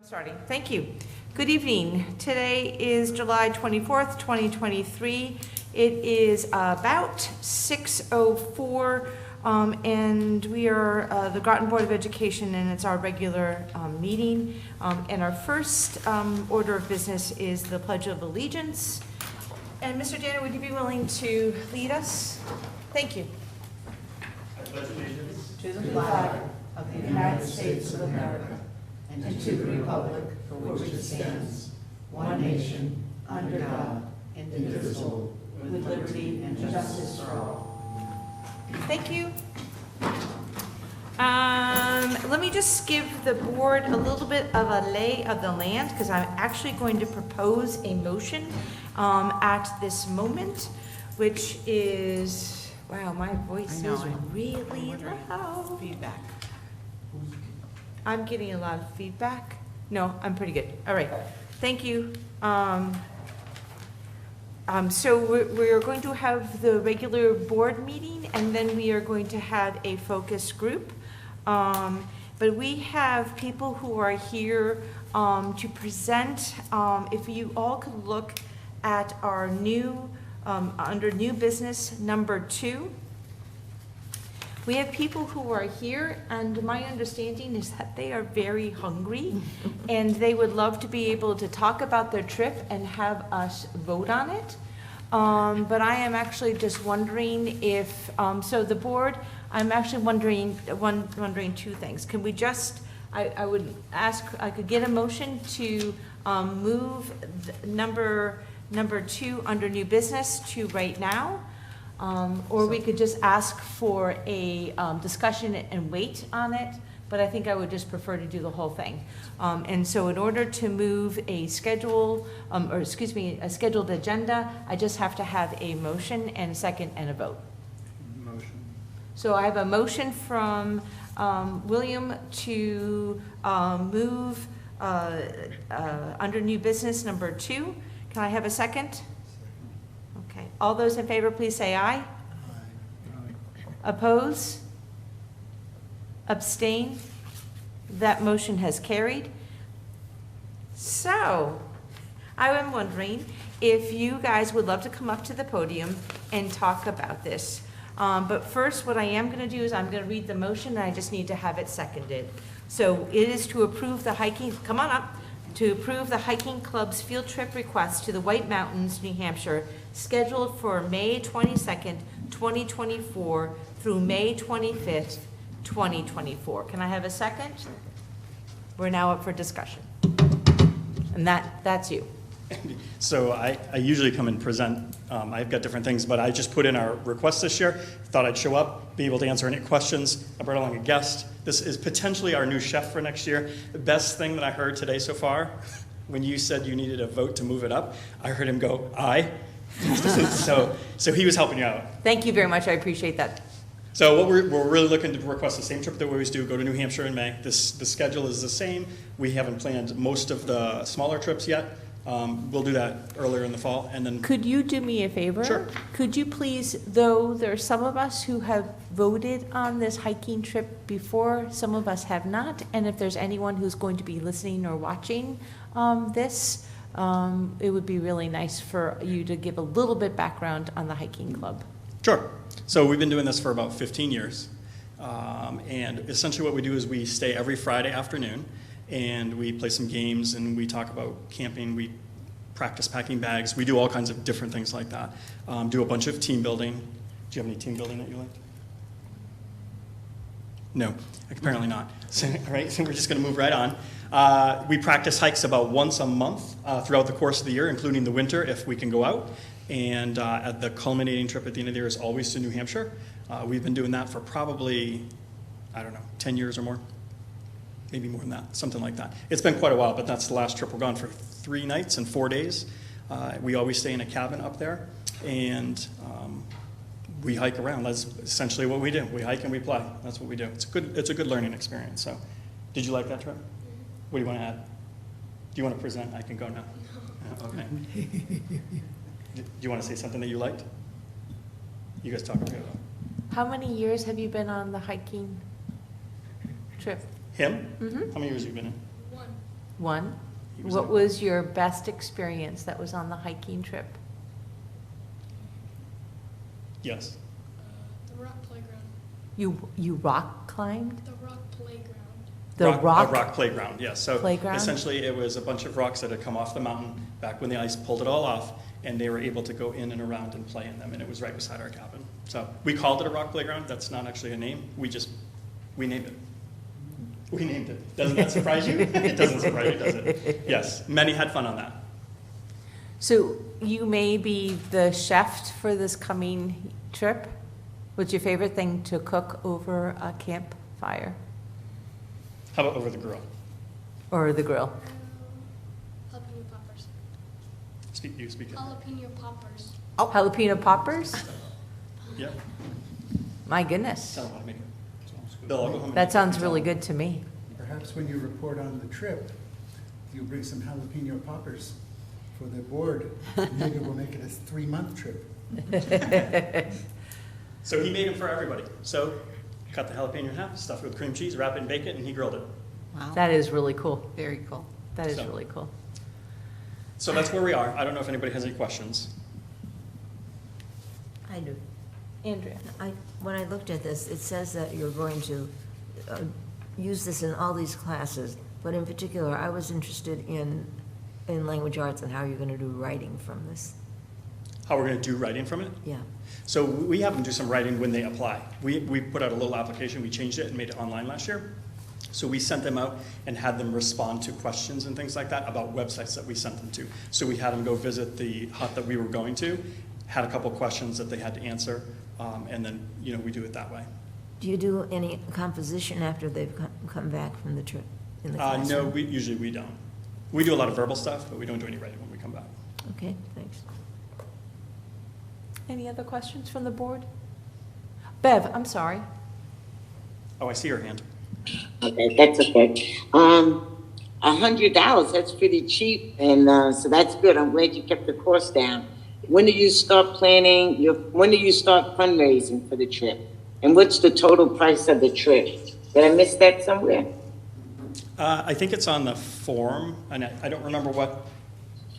Starting. Thank you. Good evening. Today is July 24th, 2023. It is about 6:04, and we are the Groton Board of Education, and it's our regular meeting. And our first order of business is the Pledge of Allegiance. And Mr. Danner, would you be willing to lead us? Thank you. I pledge allegiance To the flag of the United States of America and to the republic for which it stands, one nation, under God, indivisible, with liberty and justice for all. Thank you. Let me just give the board a little bit of a lay of the land, because I'm actually going to propose a motion at this moment, which is, wow, my voice is really loud. Feedback. I'm getting a lot of feedback. No, I'm pretty good. All right. Thank you. So we're going to have the regular board meeting, and then we are going to have a focus group. But we have people who are here to present. If you all could look at our new, under new business number 2. We have people who are here, and my understanding is that they are very hungry, and they would love to be able to talk about their trip and have us vote on it. But I am actually just wondering if, so the board, I'm actually wondering two things. Can we just, I would ask, I could get a motion to move number 2 under new business to right now. Or we could just ask for a discussion and wait on it, but I think I would just prefer to do the whole thing. And so in order to move a schedule, a scheduled agenda, I just have to have a motion and a second and a vote. motion. So I have a motion from William to move under new business number 2. Can I have a second? Okay. All those in favor, please say aye. Oppose? Abstain? That motion has carried. So, I am wondering if you guys would love to come up to the podium and talk about this. But first, what I am going to do is I'm going to read the motion, and I just need to have it seconded. So, it is to approve the hiking, come on up, to approve the hiking club's field trip request to the White Mountains, New Hampshire, scheduled for May 22nd, 2024 through May 25th, 2024. Can I have a second? We're now up for discussion. And that's you. So I usually come and present. I've got different things, but I just put in our request this year. Thought I'd show up, be able to answer any questions. I brought along a guest. This is potentially our new chef for next year. The best thing that I heard today so far, when you said you needed a vote to move it up, I heard him go, aye. So he was helping you out. Thank you very much. I appreciate that. So what we're really looking to request the same trip that we always do, go to New Hampshire in May. The schedule is the same. We haven't planned most of the smaller trips yet. We'll do that earlier in the fall, and then. Could you do me a favor? Sure. Could you please, though there are some of us who have voted on this hiking trip before, some of us have not, and if there's anyone who's going to be listening or watching this, it would be really nice for you to give a little bit background on the hiking club. Sure. So we've been doing this for about 15 years, and essentially what we do is we stay every Friday afternoon, and we play some games, and we talk about camping. We practice packing bags. We do all kinds of different things like that. Do a bunch of team building. Do you have any team building that you liked? No, apparently not. So, all right, so we're just going to move right on. We practice hikes about once a month throughout the course of the year, including the winter if we can go out. And at the culminating trip at the end of the year is always to New Hampshire. We've been doing that for probably, 10 years or more. Maybe more than that, something like that. It's been quite a while, but that's the last trip. We're gone for 3 nights and 4 days. We always stay in a cabin up there, and we hike around. That's essentially what we do. We hike and we play. That's what we do. It's a good learning experience. So, did you like that trip? What do you want to add? Do you want to present? I can go now. Okay. Do you want to say something that you liked? You guys talk about it. How many years have you been on the hiking trip? Him? Mm-hmm. How many years have you been in? One? He was What there. was your best experience that was on the hiking trip? Yes. The rock playground. You rock climbed? The rock playground. The A rock playground, yes. So Playground? essentially, it was a bunch of rocks that had come off the mountain back when the ice pulled it all off, and they were able to go in and around and play in them, and it was right beside our cabin. So we called it a rock playground. That's not actually a name. We named it. We named it. Doesn't that surprise you? It doesn't surprise you, does it? Yes, many had fun on that. So you may be the chef for this coming trip? What's your favorite thing to cook over a campfire How about over the grill? or the grill? Jalapeno poppers. Speak it. Jalapeno poppers. Oh, jalapeno poppers? Yeah, My goodness. tell them how to make it. Bill, I'll go home and That make it. sounds really good to me. Perhaps when you report on the trip, you bring some jalapeno poppers for the board. Maybe we'll make it a 3-month trip. So he made them for everybody. So cut the jalapeno in half, stuff it with cream cheese, wrap it in bacon, and he grilled it. Wow, That is really cool. very cool. That is So- really cool. So that's where we are. I don't know if anybody has any questions. I do. Andrea? When I looked at this, it says that you're going to use this in all these classes, but in particular, I was interested in language arts and how you're going to do writing from this. How we're going to do writing from it? Yeah. So we have them do some writing when they apply. We put out a little application, we changed it and made it online last year. So we sent them out and had them respond to questions and things like that about websites that we sent them to. So we had them go visit the hut that we were going to, had a couple questions that they had to answer, and then, we do it that way. Do you do any composition after they've come back from the trip in the classroom? No, usually we don't. We do a lot of verbal stuff, but we don't do any writing when we come back. Okay, thanks. Any other questions from the board? Bev, I'm sorry. Oh, I see your hand. Okay, that's okay. $100, that's pretty cheap, and so that's good. I'm glad you kept the cost down. When do you start when do you start fundraising for the trip? And what's the total price of the trip? Did I miss that somewhere? I think it's on the form, and I don't remember what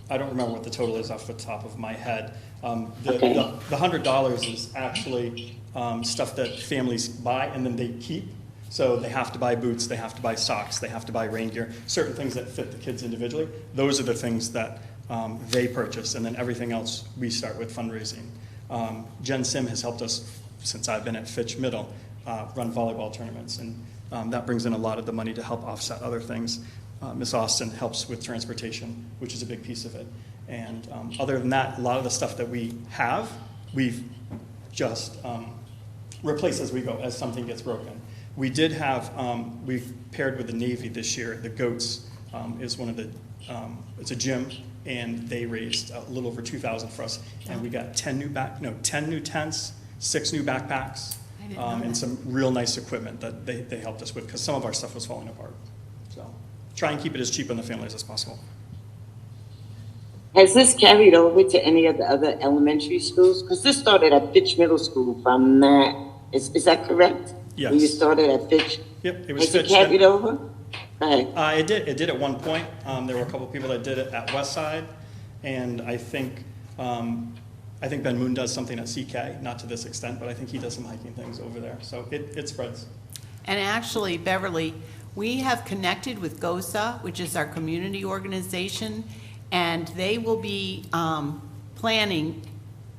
the total is off the top of my head. Okay. The $100 is actually stuff that families buy and then they keep. So they have to buy boots, they have to buy socks, they have to buy rain gear, certain things that fit the kids individually. Those are the things that they purchase, and then everything else we start with fundraising. Jen Sim has helped us since I've been at Fitch Middle run volleyball tournaments, and that brings in a lot of the money to help offset other things. Miss Austin helps with transportation, which is a big piece of it. And other than that, a lot of the stuff that we have, we've just replaced as we go, as something gets broken. We did have, we've paired with the Navy this year. The Goats is one of the, it's a gym, and they raised a little over $2,000 for us. And we got 10 new tents, 6 new backpacks, I didn't know and that. some real nice equipment that they helped us with, because some of our stuff was falling apart. So try and keep it as cheap on the families as possible. Has this carried over to any of the other elementary schools? Because this started at Fitch Middle School, from that. Is that correct? Yes. When you started at Fitch? Yep, it was Has it Fitch. carried over? Go ahead. It did at one point. There were a couple of people that did it at Westside, and I think Ben Moon does something at CK, not to this extent, but I think he does some hiking things over there. So it spreads. And actually, Beverly, we have connected with GOSA, which is our community organization, and they will be planning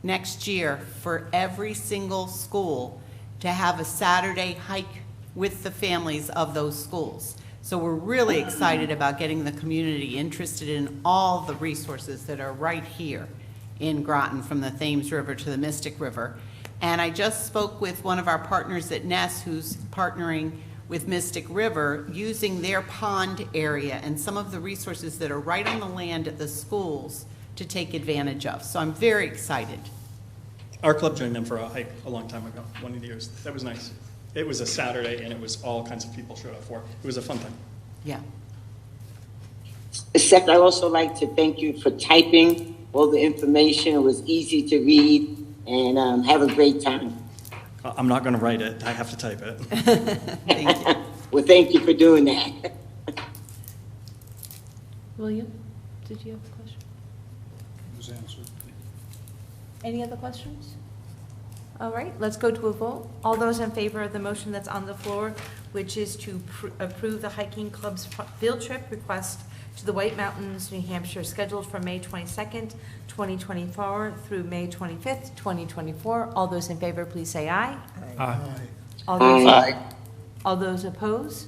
next year for every single school to have a Saturday hike with the families of those schools. So we're really excited about getting the community interested in all the resources that are right here in Groton, from the Thames River to the Mystic River. And I just spoke with one of our partners at Ness, who's partnering with Mystic River, using their pond area and some of the resources that are right on the land at the schools to take advantage of. So I'm very excited. Our club joined them for a hike a long time ago, one of the years. That was nice. It was a Saturday, and it was all kinds of people showed up for it. It was a fun thing. Yeah. Seth, I'd also like to thank you for typing all the information. It was easy to read, and have a great time. I'm not going to write it. I have to type it. Thank you. Well, thank you for doing that. William, did you have a question? Was answered. Any other questions? All right, let's go to a vote. All those in favor of the motion that's on the floor, which is to approve the hiking club's field trip request to the White Mountains, New Hampshire, scheduled for May 22nd, 2024 through May 25th, 2024. All those in favor, please say aye. Aye. All those opposed?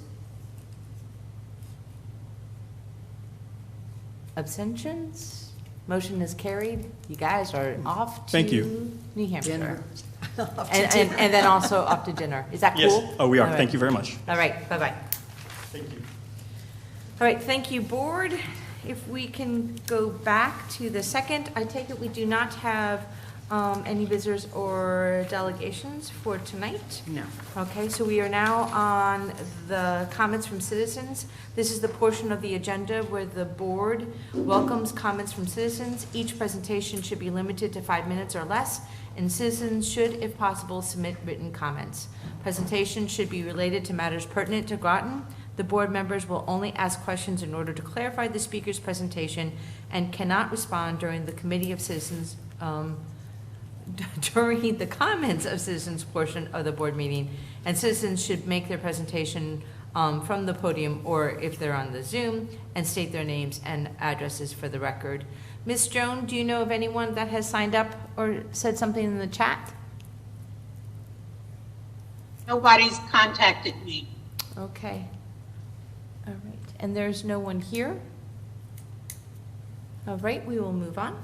Abstentions? Motion is carried. You guys are off to Thank you. New Hampshire. Dinner. And then also off to dinner. Is that cool? Yes, oh, we are. All right. Thank you very much. All right, bye-bye. Thank you. All right, thank you, board. If we can go back to the second, I take it we do not have any visitors or delegations for tonight? No. Okay, so we are now on the comments from citizens. This is the portion of the agenda where the board welcomes comments from citizens. Each presentation should be limited to 5 minutes or less, and citizens should, if possible, submit written comments. Presentations should be related to matters pertinent to Groton. The board members will only ask questions in order to clarify the speaker's presentation and cannot respond during the committee of citizens, during the comments of citizens portion of the board meeting, and citizens should make their presentation from the podium or if they're on the Zoom, and state their names and addresses for the record. Ms. Joan, do you know of anyone that has signed up or said something in the chat? Nobody's contacted me. Okay. All right, and there's no one here? All right, we will move on.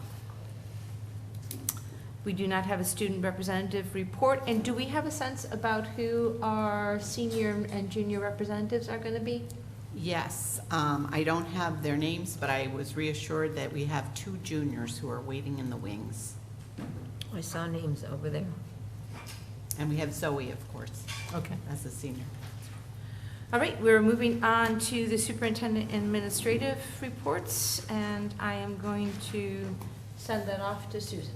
We do not have a student representative report, and do we have a sense about who our senior and junior representatives are going to be? Yes, I don't have their names, but I was reassured that we have 2 juniors who are waiting in the wings. I saw names over there. And we have Zoe, of course, Okay. as a senior. All right, we're moving on to the superintendent administrative reports, and I am going to send that off to Susan.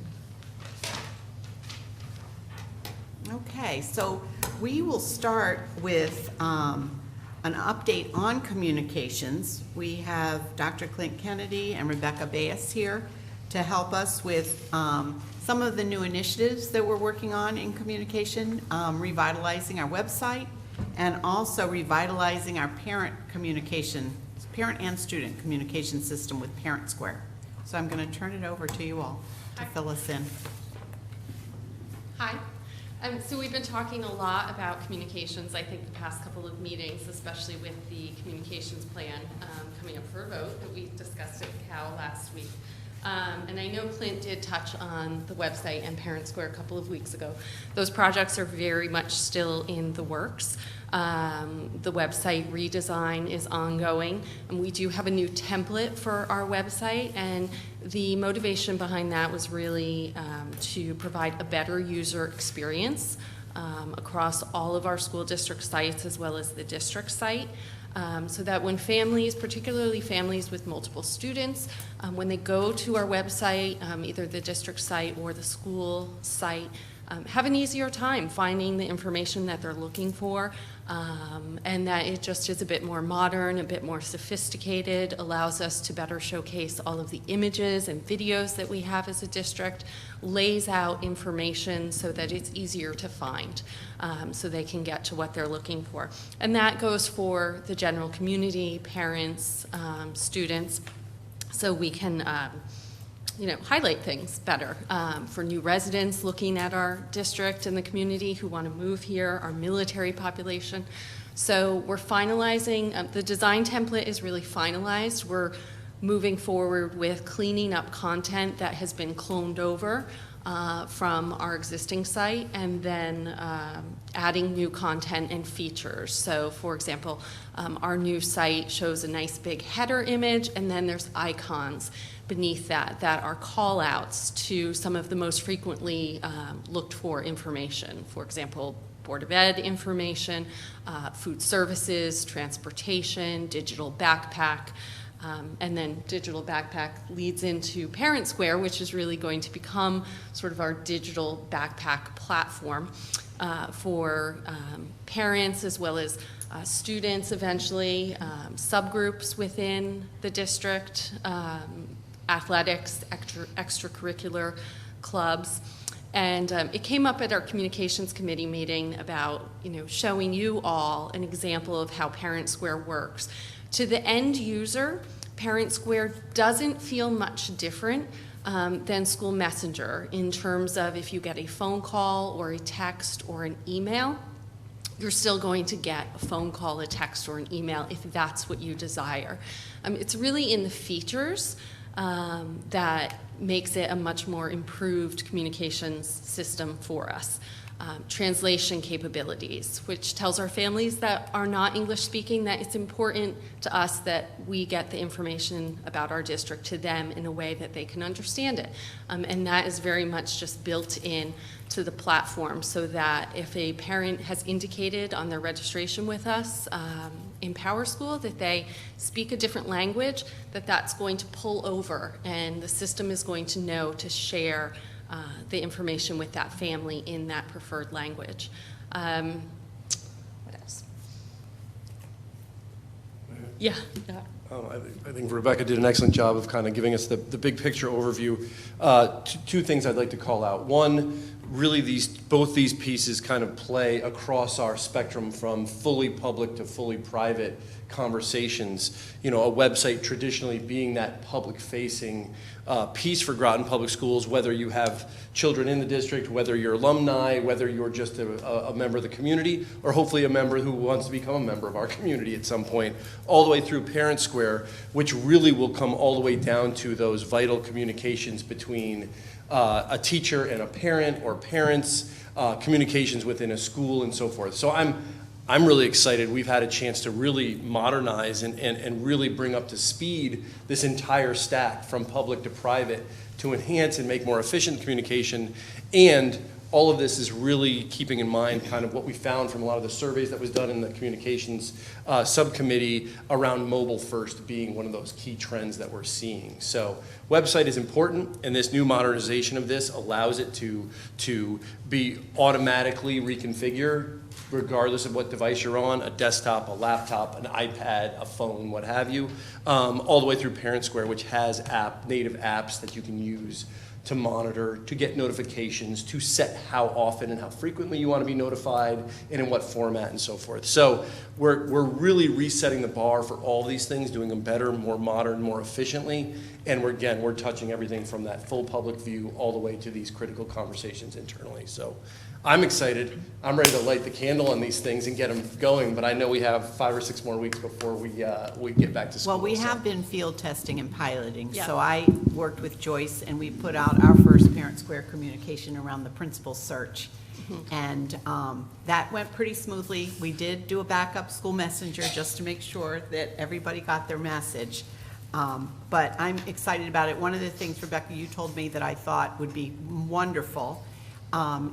Okay, so we will start with an update on communications. We have Dr. Clint Kennedy and Rebecca Bass here to help us with some of the new initiatives that we're working on in communication, revitalizing our website, and also revitalizing our parent and student communication system with Parent Square. So I'm going to turn it over to you all to fill us in. Hi. So we've been talking a lot about communications, I think, the past couple of meetings, especially with the communications plan coming up for a vote that we discussed at Cal last week. And I know Clint did touch on the website and Parent Square a couple of weeks ago. Those projects are very much still in the works. The website redesign is ongoing, and we do have a new template for our website, and the motivation behind that was really to provide a better user experience across all of our school district sites as well as the district site. So that when families, particularly families with multiple students, when they go to our website, either the district site or the school site, have an easier time finding the information that they're looking for, and that it just is a bit more modern, a bit more sophisticated, allows us to better showcase all of the images and videos that we have as a district, lays out information so that it's easier to find, so they can get to what they're looking for. And that goes for the general community, parents, students, so we can highlight things better for new residents looking at our district and the community who want to move here, our military population. So we're finalizing, the design template is really finalized. We're moving forward with cleaning up content that has been cloned over from our existing site, and then adding new content and features. So for example, our new site shows a nice big header image, and then there's icons beneath that are call outs to some of the most frequently looked for information. For example, Board of Ed information, food services, transportation, digital backpack, And then Digital Backpack leads into Parent Square, which is really going to become sort of our digital backpack platform for parents as well as students eventually, subgroups within the district, athletics, extracurricular clubs. And it came up at our communications committee meeting about, showing you all an example of how Parent Square works. To the end user, Parent Square doesn't feel much different than School Messenger in terms of if you get a phone call or a text or an email, you're still going to get a phone call, a text, or an email if that's what you desire. It's really in the features that makes it a much more improved communications system for us. Translation capabilities, which tells our families that are not English speaking that it's important to us that we get the information about our district to them in a way that they can understand it. And that is very much just built in to the platform so that if a parent has indicated on their registration with us in PowerSchool that they speak a different language, that's going to pull over and the system is going to know to share the information with that family in that preferred language. What else? Yeah. I think Rebecca did an excellent job of kind of giving us the big picture overview. Two things I'd like to call out. One, really both these pieces kind of play across our spectrum from fully public to fully private conversations. A website traditionally being that public-facing piece for Groton Public Schools, whether you have children in the district, whether you're alumni, whether you're just a member of the community, or hopefully a member who wants to become a member of our community at some point, all the way through Parent Square, which really will come all the way down to those vital communications between a teacher and a parent, or parents, communications within a school, and so forth. So I'm really excited. We've had a chance to really modernize and really bring up to speed this entire stack from public to private to enhance and make more efficient communication. And all of this is really keeping in mind kind of what we found from a lot of the surveys that was done in the communications subcommittee around mobile first being one of those key trends that we're seeing. So website is important, and this new modernization of this allows it to be automatically reconfigured regardless of what device you're on, a desktop, a laptop, an iPad, a phone, what have you, all the way through Parent Square, which has native apps that you can use to monitor, to get notifications, to set how often and how frequently you want to be notified, and in what format, and so forth. So we're really resetting the bar for all these things, doing them better, more modern, more efficiently, and we're touching everything from that full public view all the way to these critical conversations internally. So I'm excited. I'm ready to light the candle on these things and get them going, but I know we have 5 or 6 more weeks before we get back to school. Well, we so. have been field testing and piloting. Yeah. So I worked with Joyce, and we put out our first Parent Square communication around the principal search. And that went pretty smoothly. We did do a backup School Messenger just to make sure that everybody got their message. But I'm excited about it. One of the things, Rebecca, you told me that I thought would be wonderful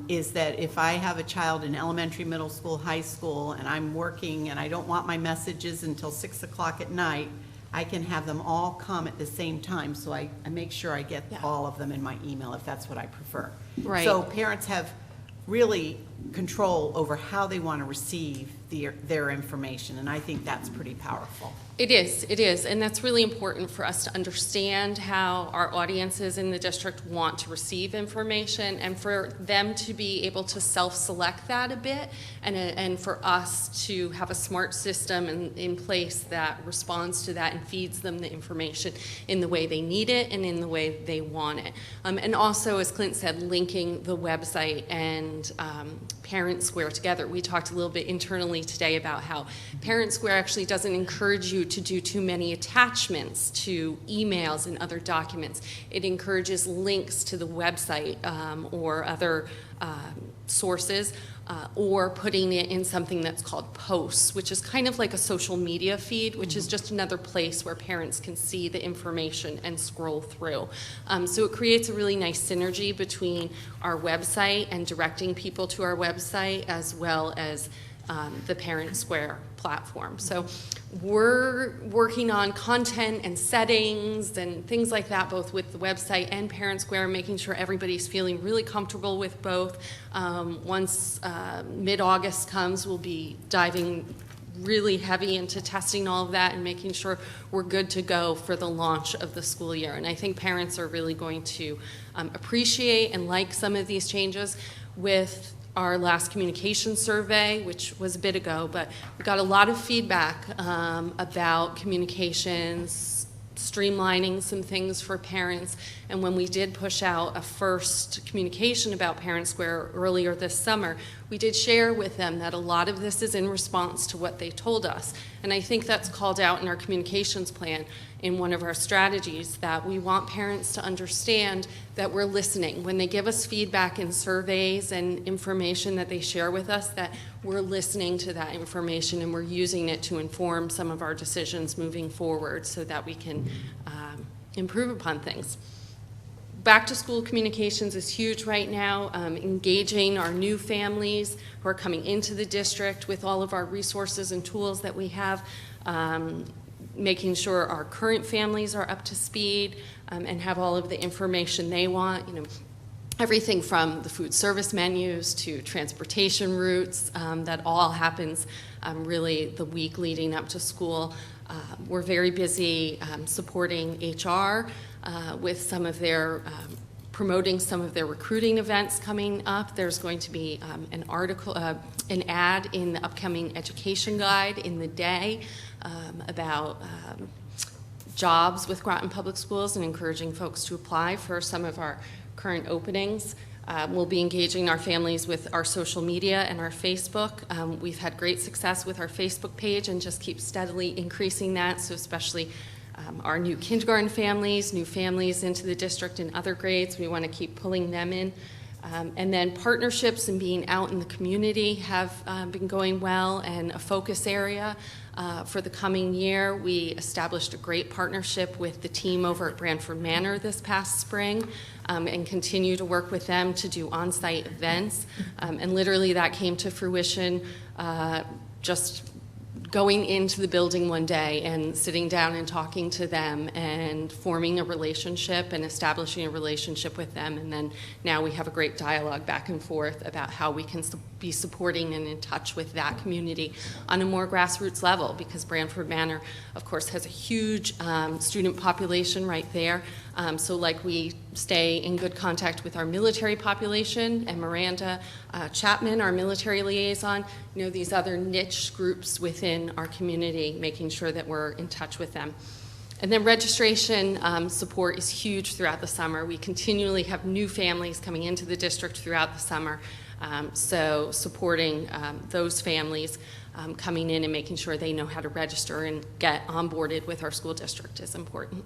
is that if I have a child in elementary, middle school, high school, and I'm working and I don't want my messages until 6 o'clock at night, I can have them all come at the same time, so I make sure I get all of them in my email if that's what I prefer. Right. So parents have really control over how they want to receive their information, and I think that's pretty powerful. It is, and that's really important for us to understand how our audiences in the district want to receive information, and for them to be able to self-select that a bit, and for us to have a smart system in place that responds to that and feeds them the information in the way they need it and in the way they want it. And also, as Clint said, linking the website and Parent Square together. We talked a little bit internally today about how Parent Square actually doesn't encourage you to do too many attachments to emails and other documents. It encourages links to the website or other sources, or putting it in something that's called posts, which is kind of like a social media feed, which is just another place where parents can see the information and scroll through. So it creates a really nice synergy between our website and directing people to our website, as well as the Parent Square platform. So we're working on content and settings and things like that, both with the website and Parent Square, making sure everybody's feeling really comfortable with both. Once mid-August comes, we'll be diving really heavy into testing all of that and making sure we're good to go for the launch of the school year. And I think parents are really going to appreciate and like some of these changes. With our last communication survey, which was a bit ago, but we got a lot of feedback about communications, streamlining some things for parents. And when we did push out a first communication about Parent Square earlier this summer, we did share with them that a lot of this is in response to what they told us. And I think that's called out in our communications plan in one of our strategies, that we want parents to understand that we're listening. When they give us feedback in surveys and information that they share with us, that we're listening to that information and we're using it to inform some of our decisions moving forward so that we can improve upon things. Back to school communications is huge right now, engaging our new families who are coming into the district with all of our resources and tools that we have, making sure our current families are up to speed and have all of the information they want. You know, everything from the food service menus to transportation routes, that all happens really the week leading up to school. We're very busy supporting HR with some of their promoting some of their recruiting events coming up. There's going to be an article, an ad in the upcoming education guide in the day about jobs with Groton Public Schools and encouraging folks to apply for some of our current openings. We'll be engaging our families with our social media and our Facebook. We've had great success with our Facebook page and just keep steadily increasing that, so especially our new kindergarten families, new families into the district in other grades, we want to keep pulling them in. And then partnerships and being out in the community have been going well, and a focus area for the coming year. We established a great partnership with the team over at Branford Manor this past spring and continue to work with them to do on-site events. And literally that came to fruition just going into the building one day and sitting down and talking to them and forming a relationship and establishing a relationship with them. And then now we have a great dialogue back and forth about how we can be supporting and in touch with that community on a more grassroots level, because Branford Manor, of course, has a huge student population right there. So like we stay in good contact with our military population, and Miranda Chapman, our military liaison, you know, these other niche groups within our community, making sure that we're in touch with them. And then registration support is huge throughout the summer. We continually have new families coming into the district throughout the summer. So supporting those families coming in and making sure they know how to register and get onboarded with our school district is important.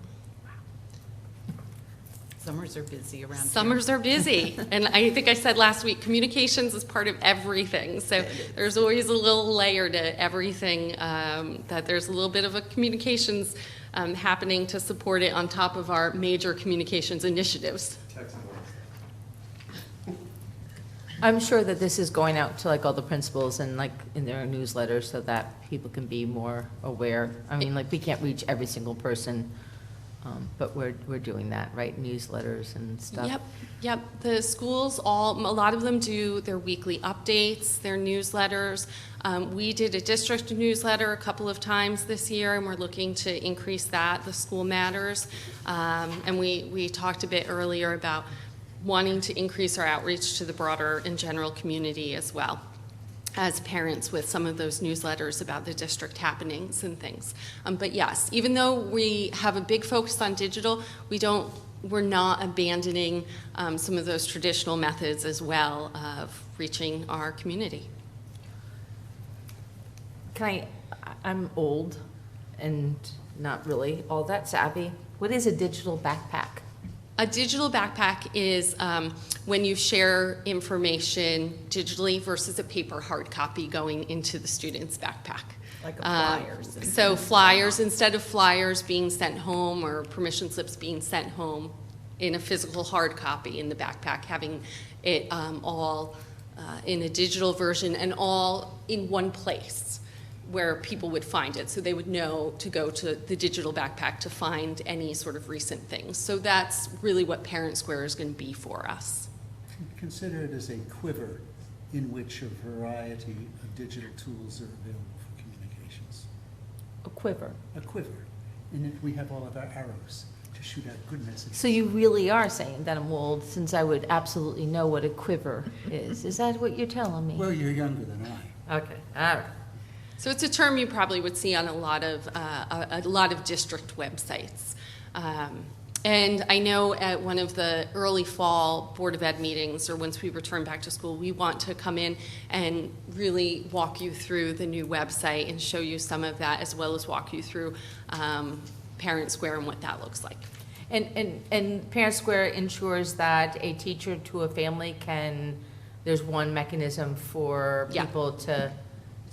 Summers are busy around here. Summers are busy. And I think I said last week, communications is part of everything. So there's always a little layer to everything, that there's a little bit of a communications happening to support it on top of our major communications initiatives. I'm sure that this is going out to like all the principals and like in their newsletters so that people can be more aware. I mean, like we can't reach every single person, but we're doing that, right? Newsletters and stuff. Yep. The schools, a lot of them do their weekly updates, their newsletters. We did a district newsletter a couple of times this year, and we're looking to increase that, the School Matters. And we talked a bit earlier about wanting to increase our outreach to the broader and general community as well as parents with some of those newsletters about the district happenings and things. But yes, even though we have a big focus on digital, we're not abandoning some of those traditional methods as well of reaching our community. I'm old and not really all that savvy. What is a digital backpack? A digital backpack is when you share information digitally versus a paper hard copy going into the student's backpack. Like flyers. So flyers, instead of flyers being sent home or permission slips being sent home in a physical hard copy in the backpack, having it all in a digital version and all in one place where people would find it. So they would know to go to the digital backpack to find any sort of recent things. So that's really what Parent Square is going to be for us. Consider it as a quiver in which a variety of digital tools are available for communications. A quiver. A quiver, in it we have all of our arrows to shoot out good messages. So you really are saying that I'm old, since I would absolutely know what a quiver is. Is that what you're telling me? Well, you're younger than I. Okay, all right. So it's a term you probably would see on a lot of district websites. And I know at one of the early fall Board of Ed meetings, or once we return back to school, we want to come in and really walk you through the new website and show you some of that, as well as walk you through Parent Square and what that looks like. And Parent Square ensures that a teacher to a family there's one mechanism for Yeah. people to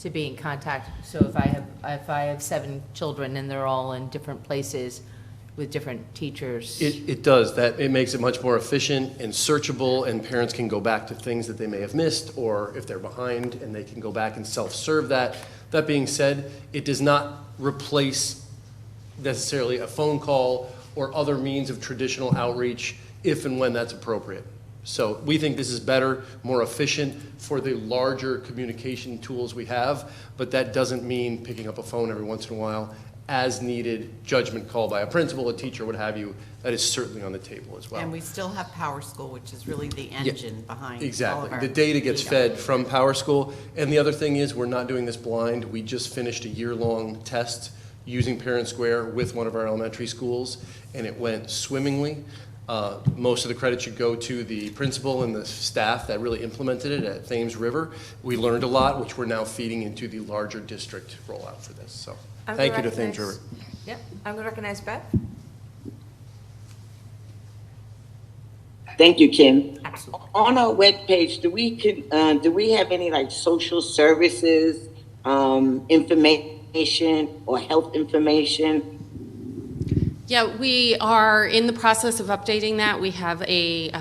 be in contact. So if I have 7 children and they're all in different places with different teachers. It does. It makes it much more efficient and searchable, and parents can go back to things that they may have missed, or if they're behind, and they can go back and self-serve that. That being said, it does not replace necessarily a phone call or other means of traditional outreach if and when that's appropriate. So we think this is better, more efficient for the larger communication tools we have, but that doesn't mean picking up a phone every once in a while as needed, judgment call by a principal, a teacher, what have you. That is certainly on the table as well. And we still have Power School, which is really the engine behind all Exactly. of our The data gets data. fed from Power School. And the other thing is, we're not doing this blind. We just finished a year-long test using Parent Square with one of our elementary schools, and it went swimmingly. Most of the credit should go to the principal and the staff that really implemented it at Thames River. We learned a lot, which we're now feeding into the larger district rollout for this. So thank you to Thames River. Yep, I'm going to recognize Beth. Thank you, Kim. Absolutely. On our webpage, do we have any like social services, information or health information? Yeah, we are in the process of updating that. We have a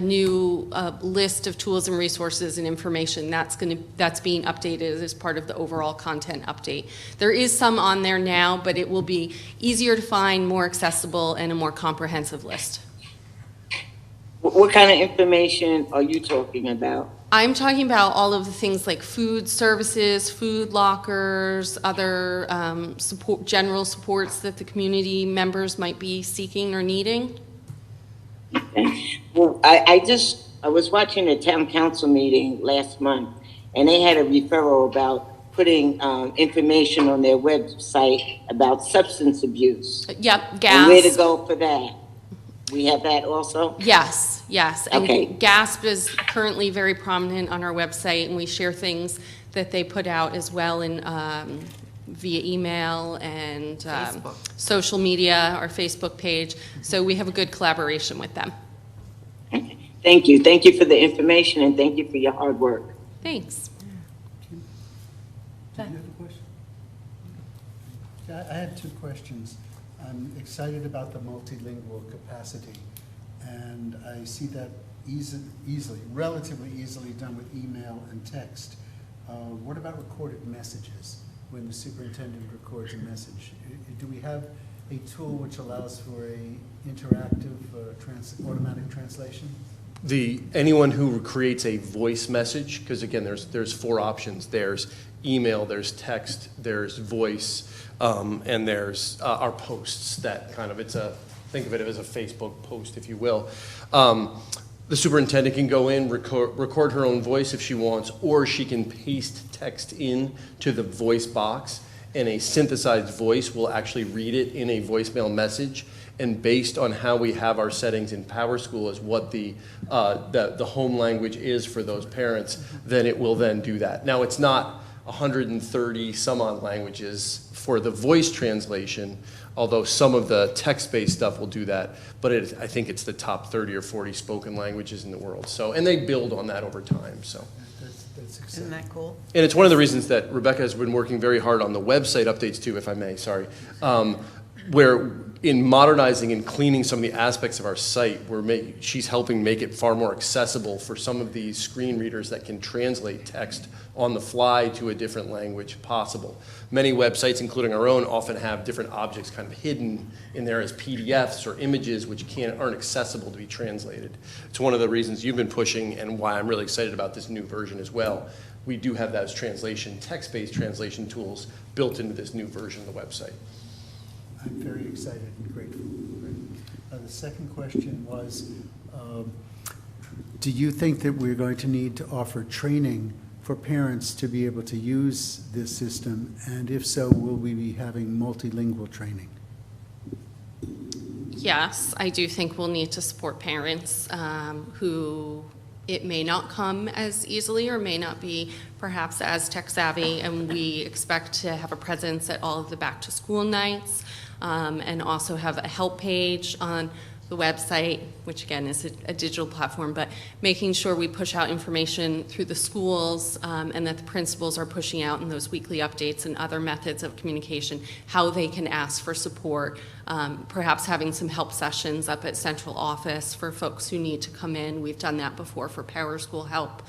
new list of tools and resources and information that's being updated as part of the overall content update. There is some on there now, but it will be easier to find, more accessible, and a more comprehensive list. What kind of information are you talking about? I'm talking about all of the things like food services, food lockers, other general supports that the community members might be seeking or needing. Okay. Well, I was watching a town council meeting last month, and they had a referral about putting information on their website about substance abuse. Yep, GASP. And where to go for that. We have that also? Yes, yes. And Okay. GASP is currently very prominent on our website, and we share things that they put out as well in via email and Facebook. social media, our Facebook page. So we have a good collaboration with them. Thank you. Thank you for the information, and thank you for your hard work. Thanks. Did you have a question? Yeah, I had 2 questions. I'm excited about the multilingual capacity, and I see that relatively easily done with email and text. What about recorded messages? When the superintendent records a message, do we have a tool which allows for a interactive automatic translation? Anyone who creates a voice message, because again, there's 4 options. There's email, there's text, there's voice, and there's our posts. That kind of think of it as a Facebook post, if you will. The superintendent can go in, record her own voice if she wants, or she can paste text in to the voice box, and a synthesized voice will actually read it in a voicemail message. And based on how we have our settings in Power School as what the home language is for those parents, then it will then do that. Now, it's not 130 some odd languages for the voice translation, although some of the text-based stuff will do that, but I think it's the top 30 or 40 spoken languages in the world. So, and they build on that over time, so. That's exciting. Isn't that cool? And it's one of the reasons that Rebecca has been working very hard on the website updates too, if I may, sorry. where in modernizing and cleaning some of the aspects of our site, she's helping make it far more accessible for some of these screen readers that can translate text on the fly to a different language possible. Many websites, including our own, often have different objects kind of hidden in there as PDFs or images which aren't accessible to be translated. It's one of the reasons you've been pushing and why I'm really excited about this new version as well. We do have those text-based translation tools built into this new version of the website. I'm very excited and grateful. The second question was, do you think that we're going to need to offer training for parents to be able to use this system? And if so, will we be having multilingual training? Yes, I do think we'll need to support parents who it may not come as easily or may not be perhaps as tech savvy, and we expect to have a presence at all of the back to school nights, and also have a help page on the website, which again is a digital platform, but making sure we push out information through the schools, and that the principals are pushing out in those weekly updates and other methods of communication, how they can ask for support, perhaps having some help sessions up at central office for folks who need to come in. We've done that before for Power School Help.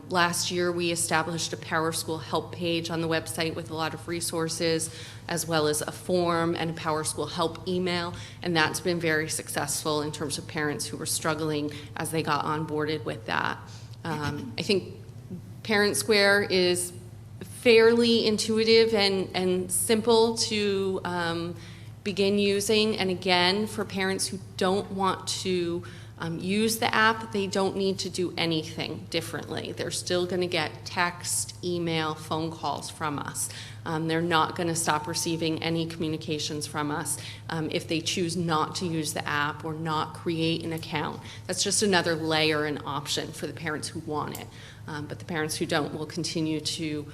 Last year, we established a Power School Help page on the website with a lot of resources, as well as a form and a Power School Help email, and that's been very successful in terms of parents who were struggling as they got onboarded with that. I think Parent Square is fairly intuitive and simple to begin using, and again, for parents who don't want to use the app, they don't need to do anything differently. They're still going to get text, email, phone calls from us. They're not going to stop receiving any communications from us if they choose not to use the app or not create an account. That's just another layer and option for the parents who want it. But the parents who don't will continue to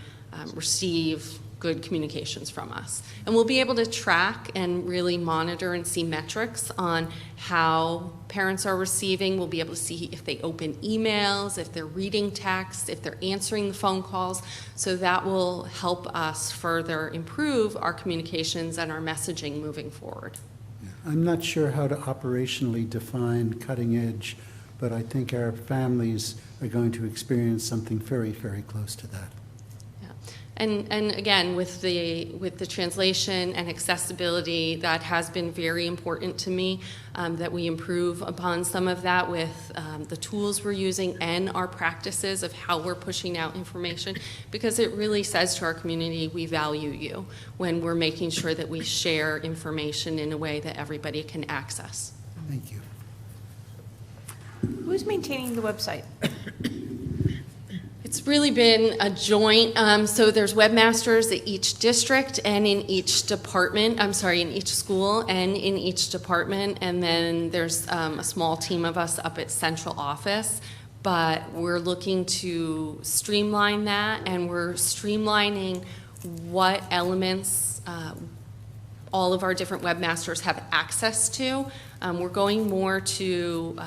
receive good communications from us. And we'll be able to track and really monitor and see metrics on how parents are receiving. We'll be able to see if they open emails, if they're reading text, if they're answering the phone calls. So that will help us further improve our communications and our messaging moving forward. I'm not sure how to operationally define cutting edge, but I think our families are going to experience something very, very close to that. And again, with the translation and accessibility, that has been very important to me, that we improve upon some of that with the tools we're using and our practices of how we're pushing out information, because it really says to our community, we value you, when we're making sure that we share information in a way that everybody can access. Thank you. Who's maintaining the website? It's really been a joint, so there's webmasters at each district and in each department, in each school and in each department, and then there's a small team of us up at central office, but we're looking to streamline that, and we're streamlining what elements all of our different webmasters have access to. We're going more to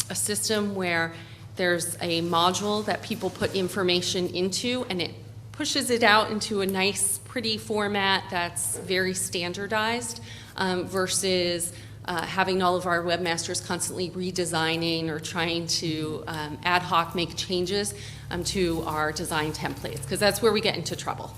a system where there's a module that people put information into, and it pushes it out into a nice, pretty format that's very standardized, versus having all of our webmasters constantly redesigning or trying to ad hoc make changes to our design templates, because that's where we get into trouble.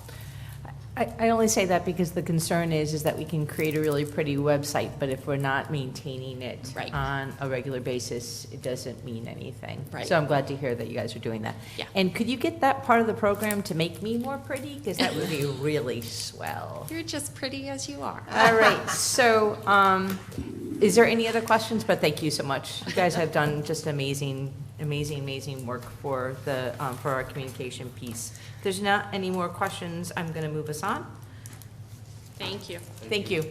I only say that because the concern is that we can create a really pretty website, but if we're not maintaining it Right. on a regular basis, it doesn't mean anything. Right. So I'm glad to hear that you guys are doing that. Yeah. And could you get that part of the program to make me more pretty? Because that would be really swell. You're just pretty as you are. All right, so is there any other questions? But thank you so much. You guys have done just amazing work for the for our communication piece. If there's not any more questions, I'm going to move us on. Thank you. Thank you.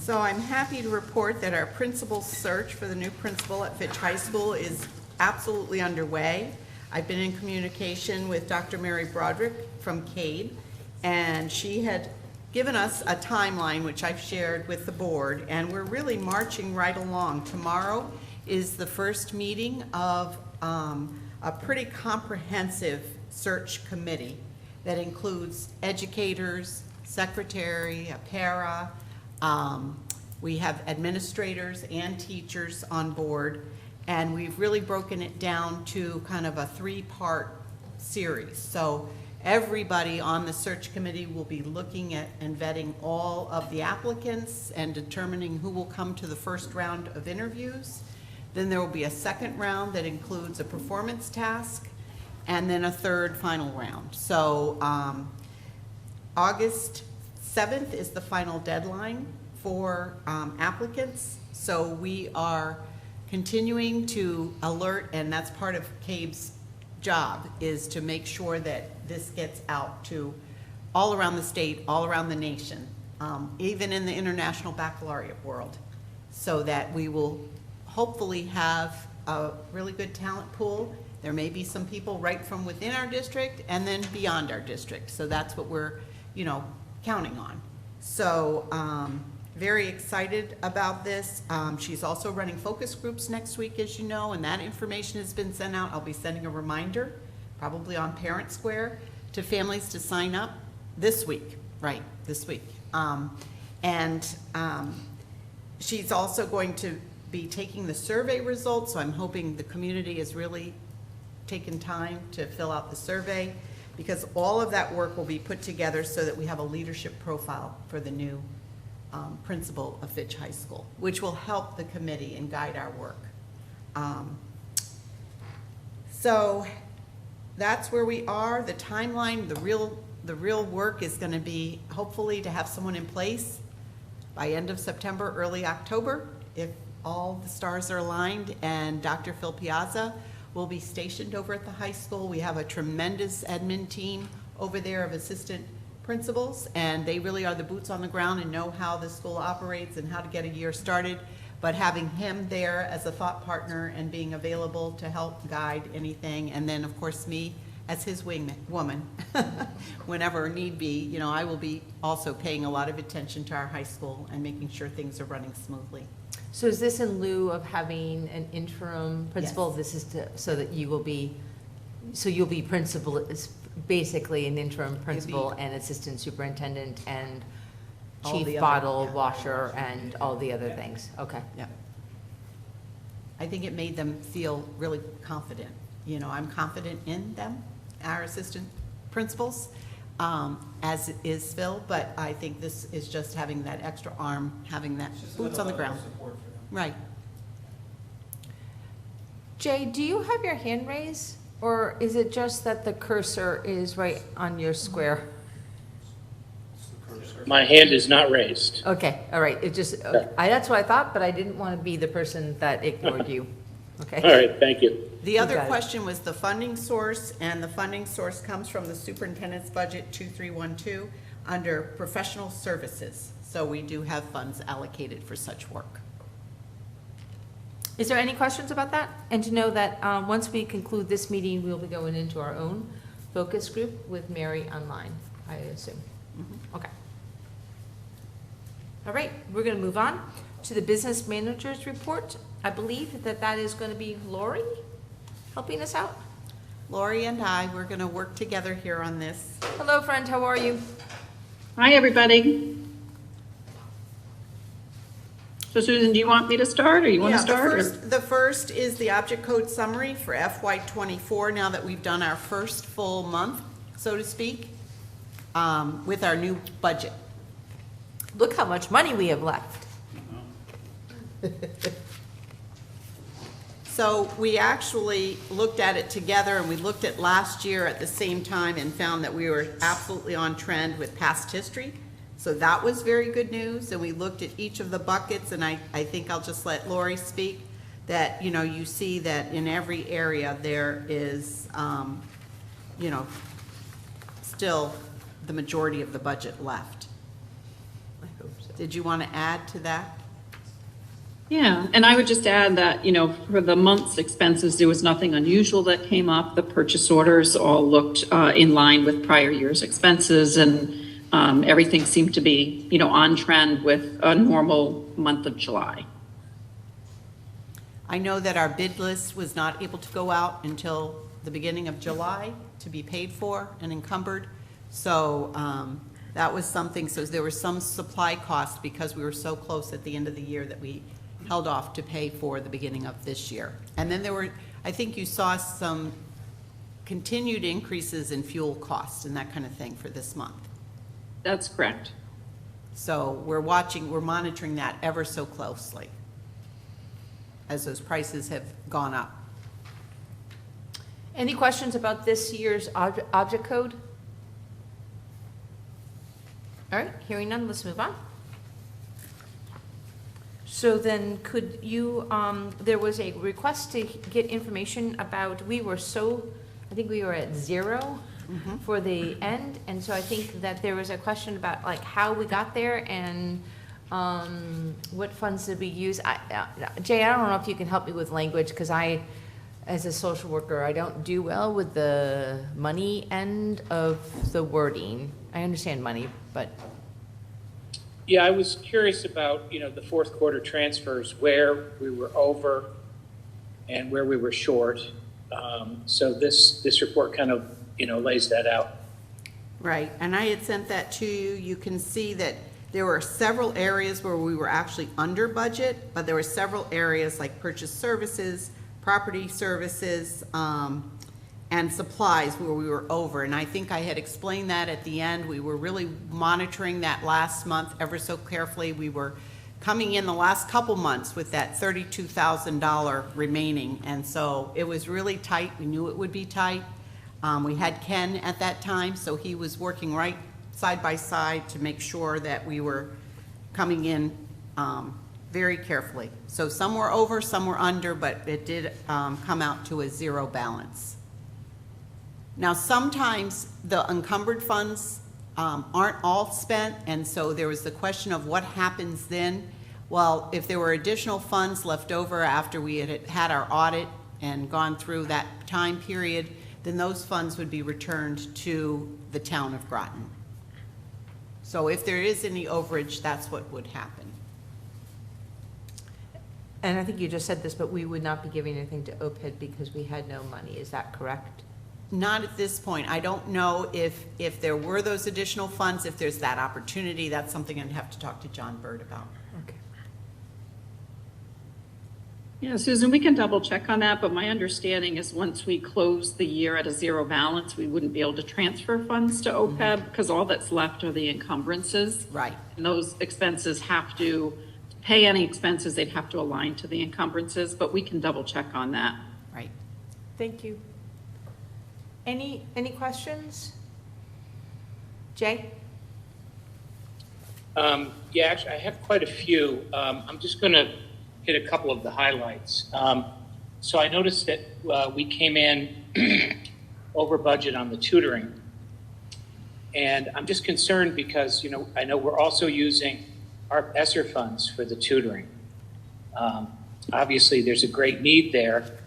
So I'm happy to report that our principal search for the new principal at Fitch High School is absolutely underway. I've been in communication with Dr. Mary Broderick from CADE, and she had given us a timeline, which I've shared with the board, and we're really marching right along. Tomorrow is the first meeting of a pretty comprehensive search committee that includes educators, secretary, a para. We have administrators and teachers on board, and we've really broken it down to kind of a three-part series. So everybody on the search committee will be looking at and vetting all of the applicants and determining who will come to the first round of interviews. Then there will be a second round that includes a performance task, and then a third final round. So August 7th is the final deadline for applicants. So we are continuing to alert, and that's part of CABE's job, is to make sure that this gets out to all around the state, all around the nation, even in the international baccalaureate world, so that we will hopefully have a really good talent pool. There may be some people right from within our district and then beyond our district. So that's what we're, counting on. So very excited about this. She's also running focus groups next week, as you know, and that information has been sent out. I'll be sending a reminder, probably on Parent Square, to families to sign up this week, this week. She's also going to be taking the survey results, so I'm hoping the community has really taken time to fill out the survey, because all of that work will be put together so that we have a leadership profile for the new principal of Fitch High School, which will help the committee and guide our work. So that's where we are. The timeline, the real work is going to be hopefully to have someone in place by end of September, early October, if all the stars are aligned, and Dr. Phil Piazza will be stationed over at the high school. We have a tremendous admin team over there of assistant principals, and they really are the boots on the ground and know how the school operates and how to get a year started. But having him there as a thought partner and being available to help guide anything, and then of course me as his woman, whenever need be, I will be also paying a lot of attention to our high school and making sure things are running smoothly. So is this in lieu of having an interim principal? Yes. This is so that you'll be principal, is basically an interim principal and assistant superintendent and All the chief other- bottle yeah. washer and all the other things. Okay. Yeah. I think it made them feel really confident. I'm confident in them, our assistant principals, as is Phil, but I think this is just having that extra arm, having that boots on the ground. Right. Jay, do you have your hand raised, or is it just that the cursor is right on your square? My hand is not raised. Okay, all right, it just, okay. That's what I thought, but I didn't want to be the person that ignored you. Okay. All right, thank you. The other got it. question was the funding source, and the funding source comes from the superintendent's budget 2312 under professional services. So we do have funds allocated for such work. Is there any questions about that? And to know that once we conclude this meeting, we'll be going into our own focus group with Mary online, I assume. Okay. All right, we're going to move on to the business manager's report. I believe that is going to be Lori helping us out. Lori and I, we're going to work together here on this. Hello, friend, how are you? Hi, everybody. So Susan, do you want me to start, or you want to start? The first is the object code summary for FY24, now that we've done our first full month, so to speak, with our new budget. Look how much money we have left. So we actually looked at it together, and we looked at last year at the same time and found that we were absolutely on trend with past history. So that was very good news, and we looked at each of the buckets, and I think I'll just let Lori speak, that, you see that in every area there is, still the majority of the budget left. I hope so. Did you want to add to that? Yeah, and I would just add that, for the month's expenses, there was nothing unusual that came up. The purchase orders all looked in line with prior year's expenses, and everything seemed to be, on trend with a normal month of July. I know that our bid list was not able to go out until the beginning of July to be paid for and encumbered. So That was something, so there was some supply cost because we were so close at the end of the year that we held off to pay for the beginning of this year. And then there were, I think you saw some continued increases in fuel costs and that kind of thing for this month. That's correct. So we're monitoring that ever so closely as those prices have gone up. Any questions about this year's object code? All right, hearing none, let's move on. So then could you, there was a request to get information about, I think we were at 0 for the end, and so I think that there was a question about like how we got there and what funds did we use. Jay, I don't know if you can help me with language, because as a social worker, I don't do well with the money end of the wording. I understand money, but. Yeah, I was curious about, the fourth quarter transfers, where we were over and where we were short. So this report kind of, lays that out. Right, and I had sent that to you. You can see that there were several areas where we were actually under budget, but there were several areas like purchase services, property services, and supplies where we were over. And I think I had explained that at the end. We were really monitoring that last month ever so carefully. We were coming in the last couple months with that $32,000 remaining. And so it was really tight. We knew it would be tight. We had Ken at that time, so he was working right side by side to make sure that we were coming in very carefully. So some were over, some were under, but it did come out to a 0 balance. Now, sometimes the encumbered funds aren't all spent, and so there was the question of what happens then. Well, if there were additional funds left over after we had our audit and gone through that time period, then those funds would be returned to the town of Groton. So if there is any overage, that's what would happen. And I think you just said this, but we would not be giving anything to OPED because we had no money. Is that correct? Not at this point. I don't know if there were those additional funds, if there's that opportunity. That's something I'd have to talk to John Bird about. Okay. Yeah, Susan, we can double check on that, but my understanding is once we close the year at a 0 balance, we wouldn't be able to transfer funds to OPEB because all that's left are the encumbrances. Right. And those expenses have to pay any expenses, they'd have to align to the encumbrances, but we can double check on that. Right. Thank you. Any questions? Jay? Yeah, actually, I have quite a few. I'm just going to hit a couple of the highlights. So I noticed that we came in over budget on the tutoring. And I'm just concerned because, I know we're also using our ESSER funds for the tutoring. Obviously, there's a great need there.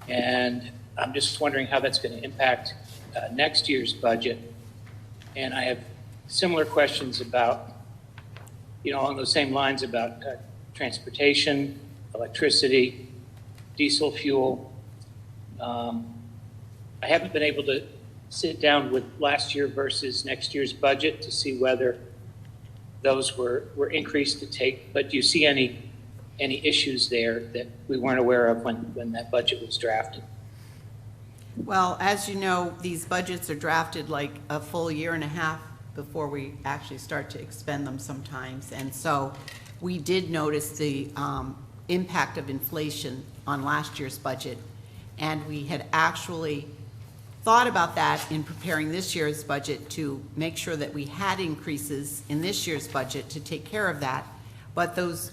And I'm just wondering how that's going to impact next year's budget. And I have similar questions about, along those same lines about transportation, electricity, diesel fuel. I haven't been able to sit down with last year versus next year's budget to see whether those were increased to take, but do you see any issues there that we weren't aware of when that budget was drafted? Well, as you know, these budgets are drafted like a full year and a half before we actually start to expend them sometimes. And so we did notice the impact of inflation on last year's budget. And we had actually thought about that in preparing this year's budget to make sure that we had increases in this year's budget to take care of that. But those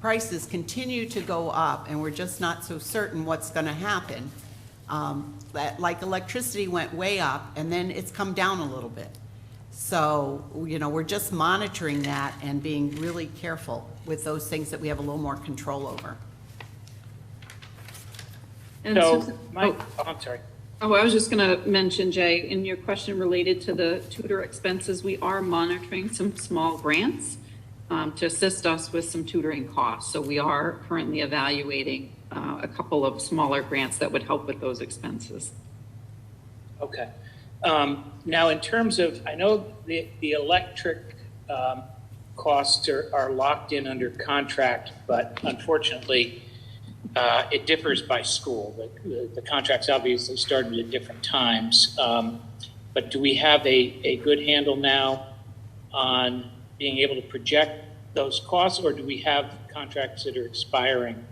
prices continue to go up, and we're just not so certain what's going to happen. Like electricity went way up, and then it's come down a little bit. So, we're just monitoring that and being really careful with those things that we have a little more control over. And So, Susan- I'm sorry. Oh, I was just going to mention, Jay, in your question related to the tutor expenses, we are monitoring some small grants to assist us with some tutoring costs. So we are currently evaluating a couple of smaller grants that would help with those expenses. Okay. Now, in terms of, I know the electric costs are locked in under contract, but unfortunately, it differs by school. The contracts obviously started at different times. But do we have a good handle now on being able to project those costs, or do we have contracts that are expiring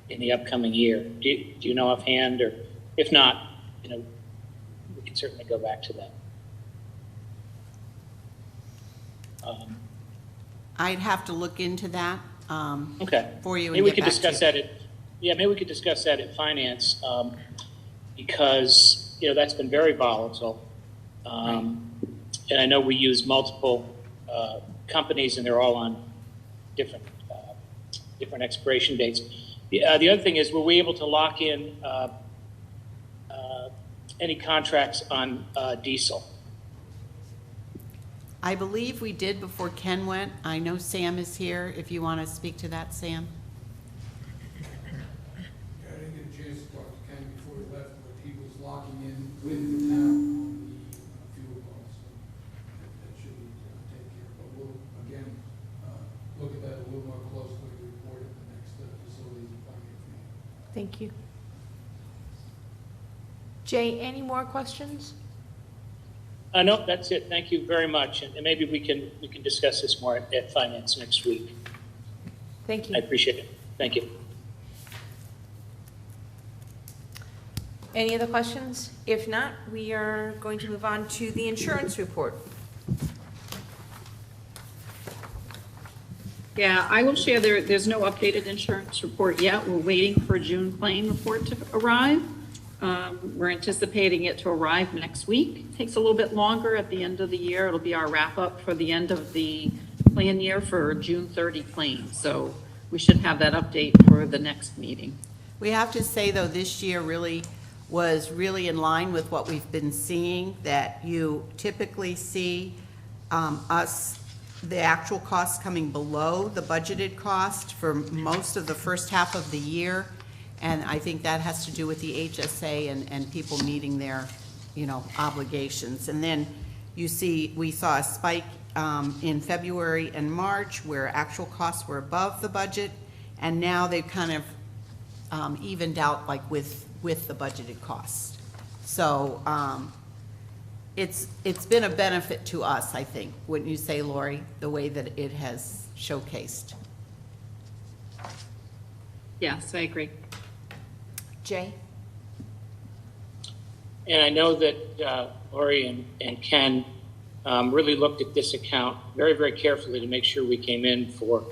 in the upcoming year? Do you know offhand, or if not, we can certainly go back to that. I'd have to look into that Okay. for you and Maybe we get could back to discuss you. that maybe we could discuss that at finance, because, that's been very volatile. And I know we use multiple companies, and they're all on different expiration dates. The other thing is, were we able to lock in any contracts on diesel? I believe we did before Ken went. I know Sam is here, if you want to speak to that, Sam. I didn't get a chance to talk to Ken before he left, but he was locking in with the town on the fuel costs. That should be taken care of. But we'll, again, look at that a little more closely and report at the next facilities and finance meeting. Thank you. Jay, any more questions? No, that's it. Thank you very much. And maybe we can discuss this more at finance next week. Thank you. I appreciate it. Thank you. Any other questions? If not, we are going to move on to the insurance report. Yeah, I will share there's no updated insurance report yet. We're waiting for a June claim report to arrive. We're anticipating it to arrive next week. It takes a little bit longer at the end of the year. It'll be our wrap up for the end of the plan year for June 30 claims. So we should have that update for the next meeting. We have to say, though, this year was really in line with what we've been seeing, that you typically see the actual costs coming below the budgeted cost for most of the first half of the year. And I think that has to do with the HSA and people meeting their, obligations. And then we saw a spike in February and March where actual costs were above the budget, and now they've kind of evened out with the budgeted costs. So it's been a benefit to us, I think, wouldn't you say, Lori, the way that it has showcased? Yes, I agree. Jay? And I know that Lori and Ken really looked at this account very, very carefully to make sure we came in for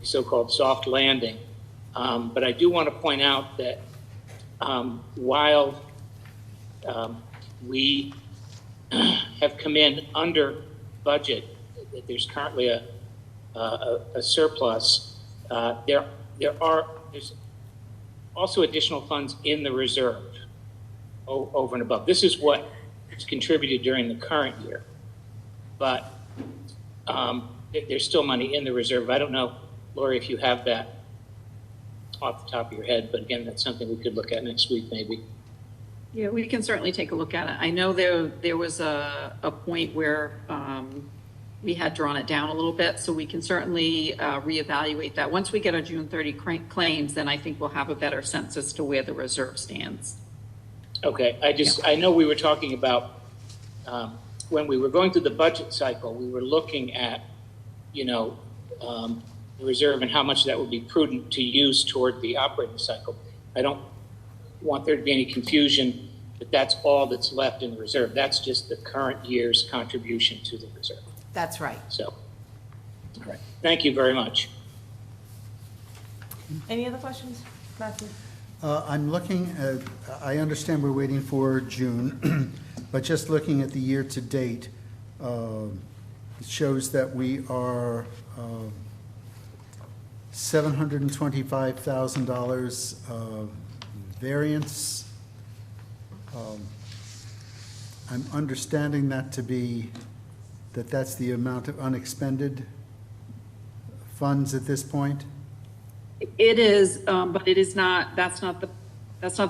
a so-called soft landing. But I do want to point out that while we have come in under budget, that there's currently a surplus, there's also additional funds in the reserve over and above. This is what is contributed during the current year, but there's still money in the reserve. I don't know, Lori, if you have that off the top of your head, but again, that's something we could look at next week maybe. Yeah, we can certainly take a look at it. I know there was a point where we had drawn it down a little bit, so we can certainly reevaluate that. Once we get our June 30 claims, then I think we'll have a better sense as to where the reserve stands. Okay, I know we were talking about, when we were going through the budget cycle, we were looking at, the reserve and how much that would be prudent to use toward the operating cycle. I don't want there to be any confusion that that's all that's left in the reserve. That's just the current year's contribution to the reserve. That's right. So, all right. Thank you very much. Any other questions? Matthew? I'm looking at, I understand we're waiting for June, but just looking at the year-to-date, it shows that we are $725,000 variance. I'm understanding that to be, that's the amount of unexpended funds at this point? It is, but it is not, that's not the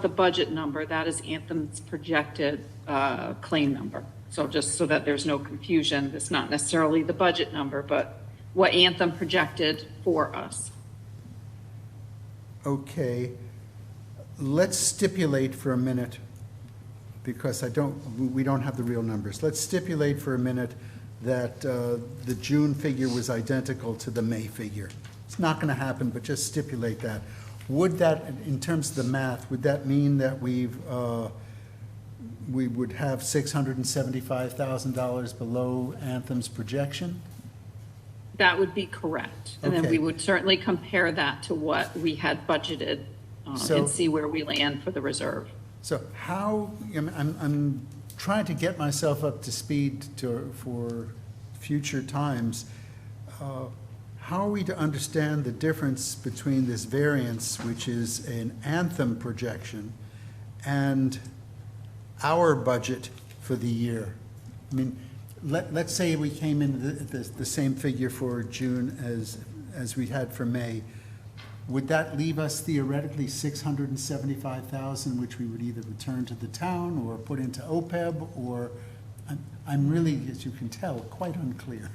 budget number. That is Anthem's projected claim number. So just so that there's no confusion, it's not necessarily the budget number, but what Anthem projected for us. Okay, let's stipulate for a minute, because we don't have the real numbers. Let's stipulate for a minute that the June figure was identical to the May figure. It's not going to happen, but just stipulate that. Would that, in terms of the math, would that mean that we would have $675,000 below Anthem's projection? That would be correct. And then Okay. we would certainly compare that to what we had budgeted and see where we land for the reserve. So how, I'm trying to get myself up to speed for future times. How are we to understand the difference between this variance, which is an Anthem projection, and our budget for the year? I mean, let's say we came in the same figure for June as we had for May. Would that leave us theoretically $675,000, which we would either return to the town or put into OPEB, or I'm really, as you can tell, quite unclear.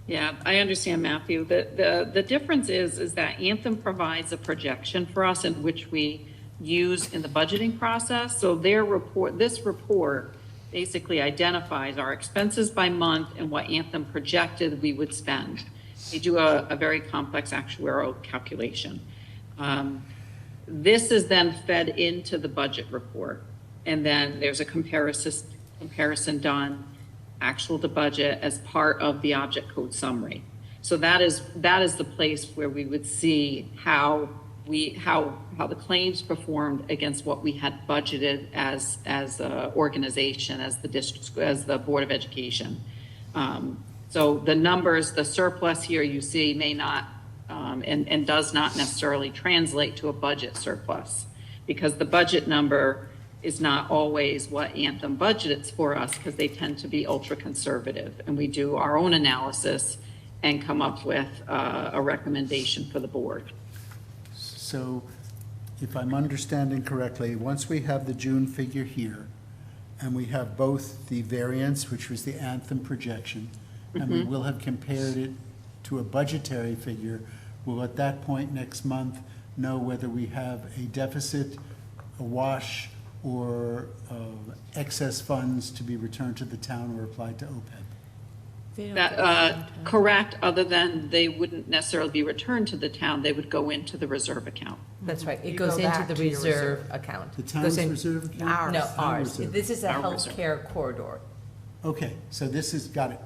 Yeah, I understand, Matthew. The difference is that Anthem provides a projection for us in which we use in the budgeting process. So this report basically identifies our expenses by month and what Anthem projected we would spend. They do a very complex actuarial calculation. This is then fed into the budget report, and then there's a comparison done, actual to budget, as part of the object code summary. So that is the place where we would see how the claims performed against what we had budgeted as an organization, as the district, as the Board of Education. So the numbers, the surplus here you see may not and does not necessarily translate to a budget surplus, because the budget number is not always what Anthem budgets for us, because they tend to be ultra conservative, and we do our own analysis and come up with a recommendation for the board. So if I'm understanding correctly, once we have the June figure here, and we have both the variance, which was the Anthem projection, and we will have compared it to a budgetary figure, we'll at that point next month know whether we have a deficit, a wash, or excess funds to be returned to the town or applied to OPEB. Correct, other than they wouldn't necessarily be returned to the town, they would go into the reserve account. That's right. It You goes go into back the to your reserve account. The Goes town's in- reserve account? No, ours. reserve. This is a Our reserve. healthcare corridor. Okay, so this is, got it.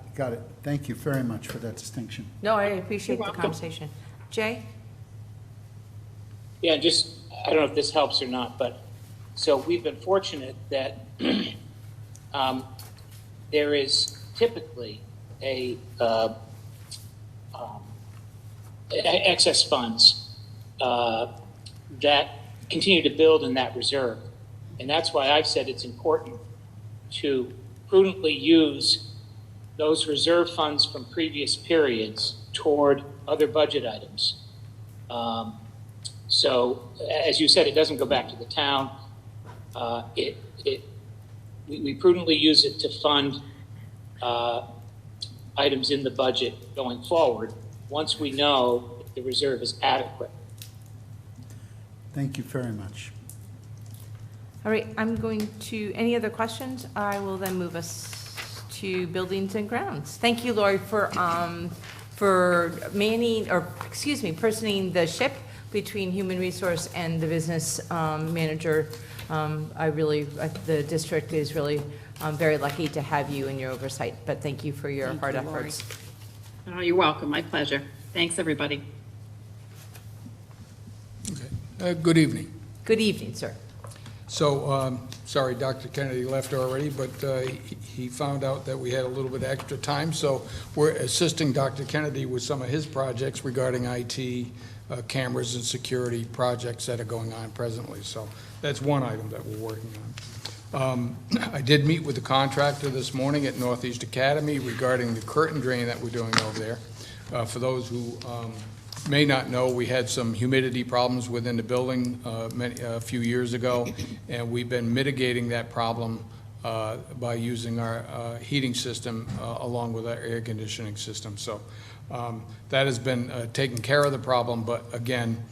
Thank you very much for that distinction. No, I appreciate You're the welcome. conversation. Jay? Yeah, just, I don't know if this helps or not, but, so we've been fortunate that there is typically excess funds that continue to build in that reserve. And that's why I've said it's important to prudently use those reserve funds from previous periods toward other budget items. So, as you said, it doesn't go back to the town. We prudently use it to fund items in the budget going forward, once we know the reserve is adequate. Thank you very much. All right, I'm going to, any other questions? I will then move us to buildings and grounds. Thank you, Lori, for manning, or, excuse me, personing the ship between human resource and the business manager. The district is really very lucky to have you in your oversight, but thank you for your hard Lori. efforts. Oh, you're welcome, my pleasure. Thanks, everybody. Okay. Good evening. Good evening, sir. So, sorry, Dr. Kennedy left already, but he found out that we had a little bit extra time, so we're assisting Dr. Kennedy with some of his projects regarding IT, cameras and security projects that are going on presently. So that's one item that we're working on. I did meet with the contractor this morning at Northeast Academy regarding the curtain drain that we're doing over there. For those who may not know, we had some humidity problems within the building a few years ago, and we've been mitigating that problem by using our heating system along with our air conditioning system. So that has been taking care of the problem, but again,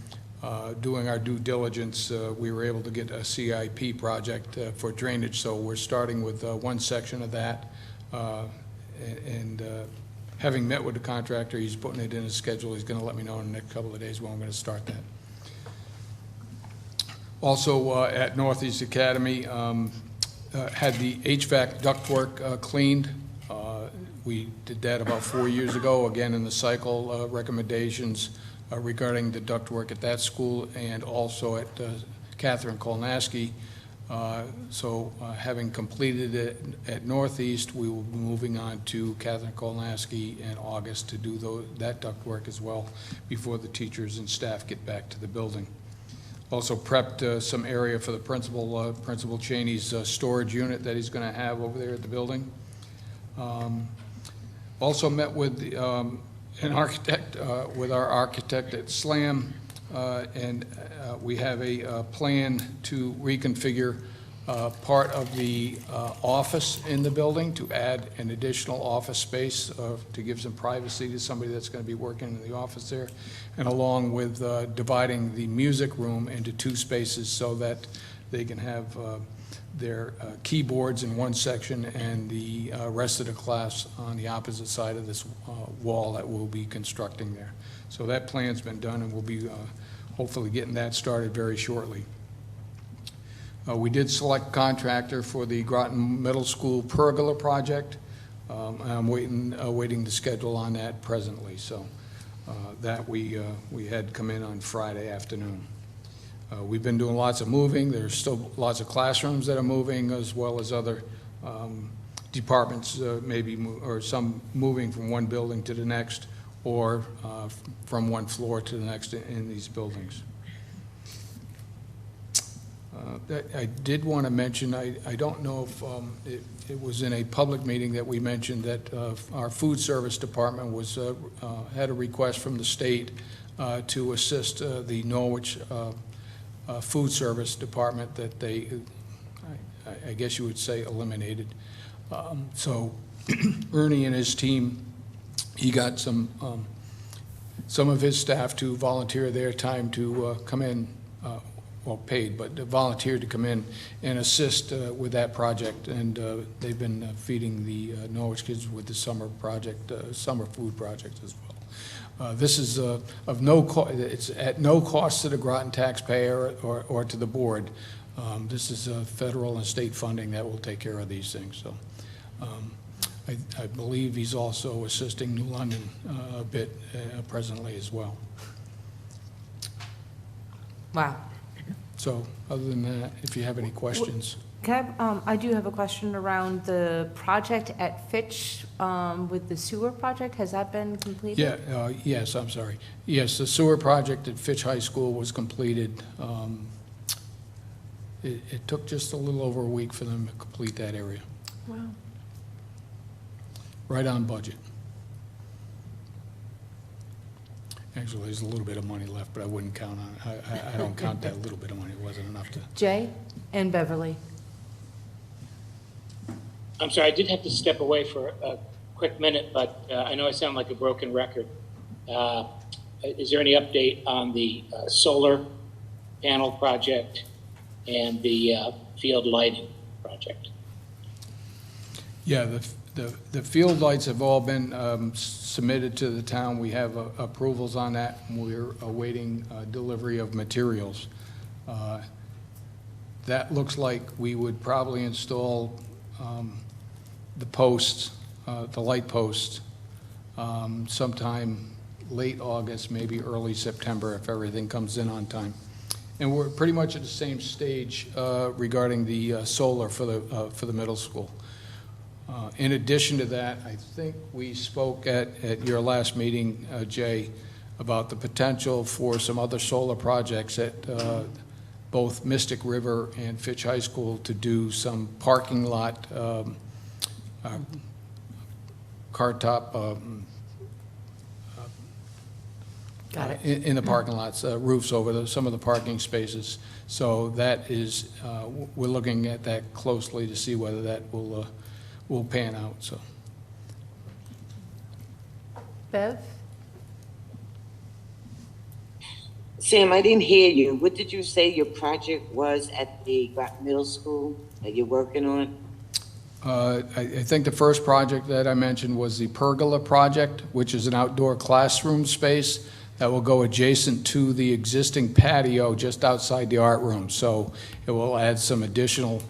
doing our due diligence, we were able to get a CIP project for drainage, so we're starting with one section of that. Having met with the contractor, he's putting it in his schedule. He's going to let me know in the next couple of days when I'm going to start that. Also, at Northeast Academy, had the HVAC ductwork cleaned. We did that about 4 years ago, again in the cycle recommendations regarding the ductwork at that school and also at Catherine Kolnaski. Having completed it at Northeast, we will be moving on to Catherine Kolnaski in August to do that ductwork as well before the teachers and staff get back to the building. Also prepped some area for the Principal Cheney's storage unit that he's going to have over there at the building. Also met with an architect, with our architect at SLAM, and we have a plan to reconfigure part of the office in the building to add an additional office space to give some privacy to somebody that's going to be working in the office there, and along with dividing the music room into 2 spaces so that they can have their keyboards in one section and the rest of the class on the opposite side of this wall that we'll be constructing there. So that plan's been done, and we'll be hopefully getting that started very shortly. We did select contractor for the Groton Middle School pergola project. I'm waiting the schedule on that presently. So that we had come in on Friday afternoon. We've been doing lots of moving. There's still lots of classrooms that are moving, as well as other departments, or some moving from one building to the next, or from one floor to the next in these buildings. I did want to mention, I don't know if it was in a public meeting that we mentioned that our food service department had a request from the state to assist the Norwich food service department that they, I guess you would say, eliminated. So Ernie and his team, he got some of his staff to volunteer their time to come in, well, paid, but volunteered to come in and assist with that project. And they've been feeding the Norwich kids with the summer project, summer food project as well. This is of no cost. It's at no cost to the Groton taxpayer or to the board. This is federal and state funding that will take care of these things. So I believe he's also assisting New London a bit presently as well. Wow. So other than that, if you have any questions. Can I do have a question around the project at Fitch with the sewer project. Has that been completed? Yeah, yes, I'm sorry. Yes, the sewer project at Fitch High School was completed. It took just a little over a week for them to complete that area. Wow. Right on budget. Actually, there's a little bit of money left, but I wouldn't count on it. I don't count that little bit of money. It wasn't enough to. Jay and Beverly. I'm sorry, I did have to step away for a quick minute, but I know I sound like a broken record. Is there any update on the solar panel project and the field lighting project? Yeah, the field lights have all been submitted to the town. We have approvals on that, and we're awaiting delivery of materials. That looks like we would probably install the posts, the light posts, sometime late August, maybe early September, if everything comes in on time. And we're pretty much at the same stage regarding the solar for the middle school. In addition to that, I think we spoke at your last meeting, Jay, about the potential for some other solar projects at both Mystic River and Fitch High School to do some parking lot car top Got it. in the parking lots, roofs over some of the parking spaces. So that is, we're looking at that closely to see whether that will pan out, so. Bev? Sam, I didn't hear you. What did you say your project was at the Groton Middle School that you're working on? I think the first project that I mentioned was the pergola project, which is an outdoor classroom space that will go adjacent to the existing patio just outside the art room. So it will add some additional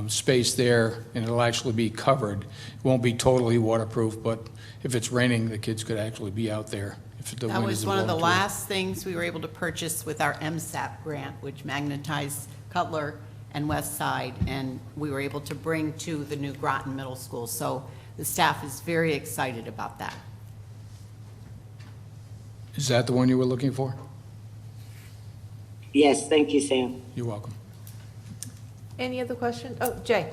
space there, and it'll actually be covered. It won't be totally waterproof, but if it's raining, the kids could actually be out there if the That wind was isn't one of the blowing too hard. last things we were able to purchase with our MSAP grant, which magnetized Cutler and West Side, and we were able to bring to the new Groton Middle School. So the staff is very excited about that. Is that the one you were looking for? Yes, thank you, Sam. You're welcome. Any other questions? Oh, Jay?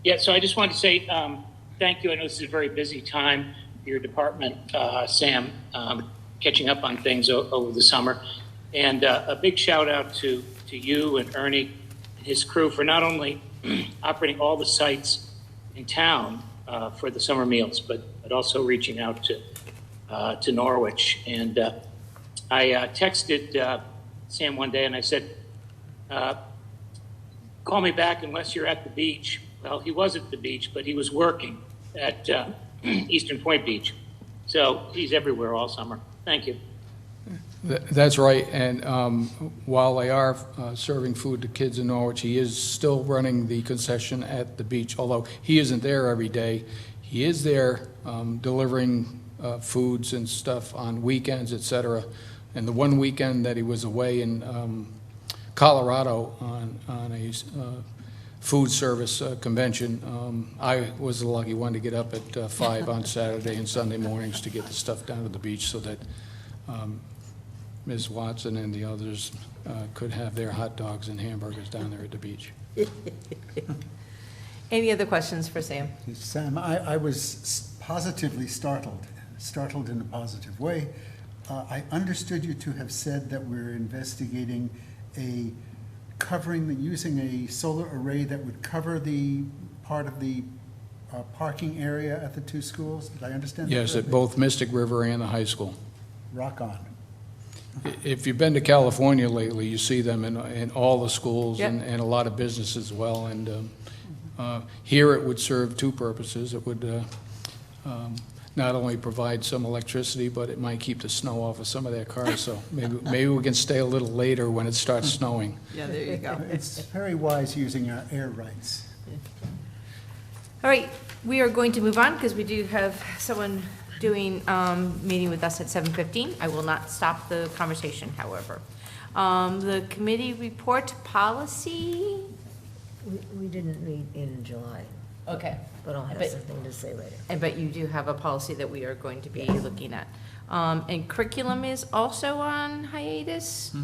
Yeah, so I just wanted to say thank you. I know this is a very busy time for your department, Sam, catching up on things over the summer. And a big shout out to you and Ernie and his crew for not only operating all the sites in town for the summer meals, but also reaching out to Norwich. And I texted Sam one day and I said, call me back unless you're at the beach. Well, he was at the beach, but he was working at Eastern Point Beach. So he's everywhere all summer. Thank you. That's right, and while they are serving food to kids in Norwich, he is still running the concession at the beach, although he isn't there every day. He is there delivering foods and stuff on weekends, et cetera. And the one weekend that he was away in Colorado on a food service convention, I was the lucky one to get up at 5 on Saturday and Sunday mornings to get the stuff down to the beach so that Ms. Watson and the others could have their hot dogs and hamburgers down there at the beach. Any other questions for Sam? Sam, I was positively startled in a positive way. I understood you to have said that we're investigating using a solar array that would cover the part of the parking area at the two schools. Did I understand that Yes, at correctly? both Mystic River and the high school. Rock on. If you've been to California lately, you see them in all the schools Yep. and a lot of businesses as well. And here it would serve two purposes. It would not only provide some electricity, but it might keep the snow off of some of their cars. So maybe we can stay a little later when it starts snowing. Yeah, there you go. It's very wise using our air rights. All right, we are going to move on because we do have someone doing, meeting with us at 7:15. I will not stop the conversation, however. The committee report policy, We didn't meet in July, okay. but I'll have But- something to say later. But you do have a policy that we are going to be looking at. And curriculum is also on hiatus.